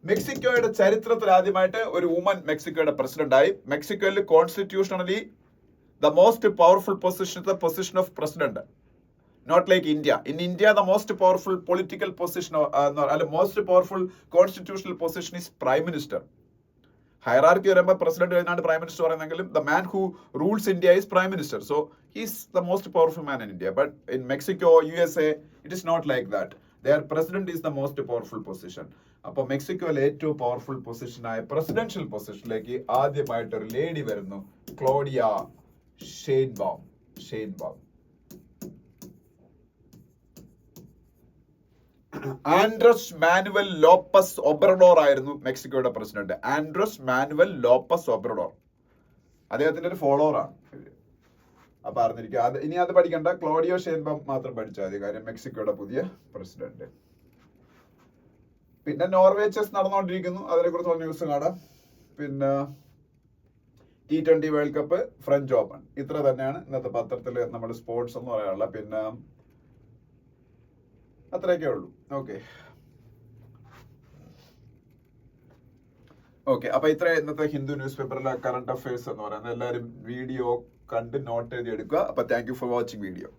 മെക്സിക്കോയുടെ ചരിത്രത്തിൽ ആദ്യമായിട്ട് ഒരു വുമൻ മെക്സിക്കോയുടെ പ്രസിഡന്റ് ആയി. മെക്സിക്കോയിൽ constitutionally the most powerful position of president. not like India. In India, the most powerful political position, most powerful constitutional position is Prime Minister. Hierarchy വരുമ്പോൾ പ്രസിഡന്റ് കഴിഞ്ഞാണ് പ്രൈം മിനിസ്റ്റർ പറയുന്നെങ്കിലും the man who rules India is Prime Minister. So he's the most powerful man in India. But in Mexico, USA, it is not like that. Their president is the most powerful position. അപ്പോൾ മെക്സിക്കോയിലെ ഏറ്റവും പവർഫുൾ പൊസിഷനായ പ്രസിഡൻഷ്യൽ പൊസിഷനിലേക്ക് ആദ്യമായിട്ട് ഒരു ലേഡി വരുന്നു, Claudia Sheinbaum. Andres Manuel Lopez Obrador ആയിരുന്നു മെക്സിക്കോയുടെ president. Andres Manuel Lopez Obrador അദ്ദേഹത്തിന്റെ ഒരു ഫോളോവർ ആണ്. അപ്പൊ അറിഞ്ഞിരിക്കുക. ഇനി അത് പഠിക്കണ്ട, ക്ലോഡിയോ ഷെയ്ൻബാം മാത്രം പഠിച്ചാൽ മതി, കാര്യം മെക്സിക്കോയുടെ പുതിയ പ്രസിഡന്റ്. പിന്നെ നോർവേ ചെസ് നടന്നുകൊണ്ടിരിക്കുന്നു, അതിനെ കുറിച്ചുള്ള ന്യൂസ് കാണാം. പിന്നെ T20 world cup, French open, ഇത്ര തന്നെയാണ് ഇന്നത്തെ പത്രത്തിൽ നമ്മൾ സ്പോർട്സ് എന്ന് പറയാനുള്ള. പിന്നെ അത്രയൊക്കെ ഉള്ളൂ. ഓക്കെ അപ്പൊ ഇത്ര ഇന്നത്തെ ഹിന്ദു ന്യൂസ് പേപ്പറിലെ കറണ്ട് അഫയേഴ്സ് എന്ന് പറയുന്നത്. എല്ലാവരും വീഡിയോ കണ്ട് നോട്ട് എഴുതി എടുക്കുക. അപ്പൊ thank you for watching video.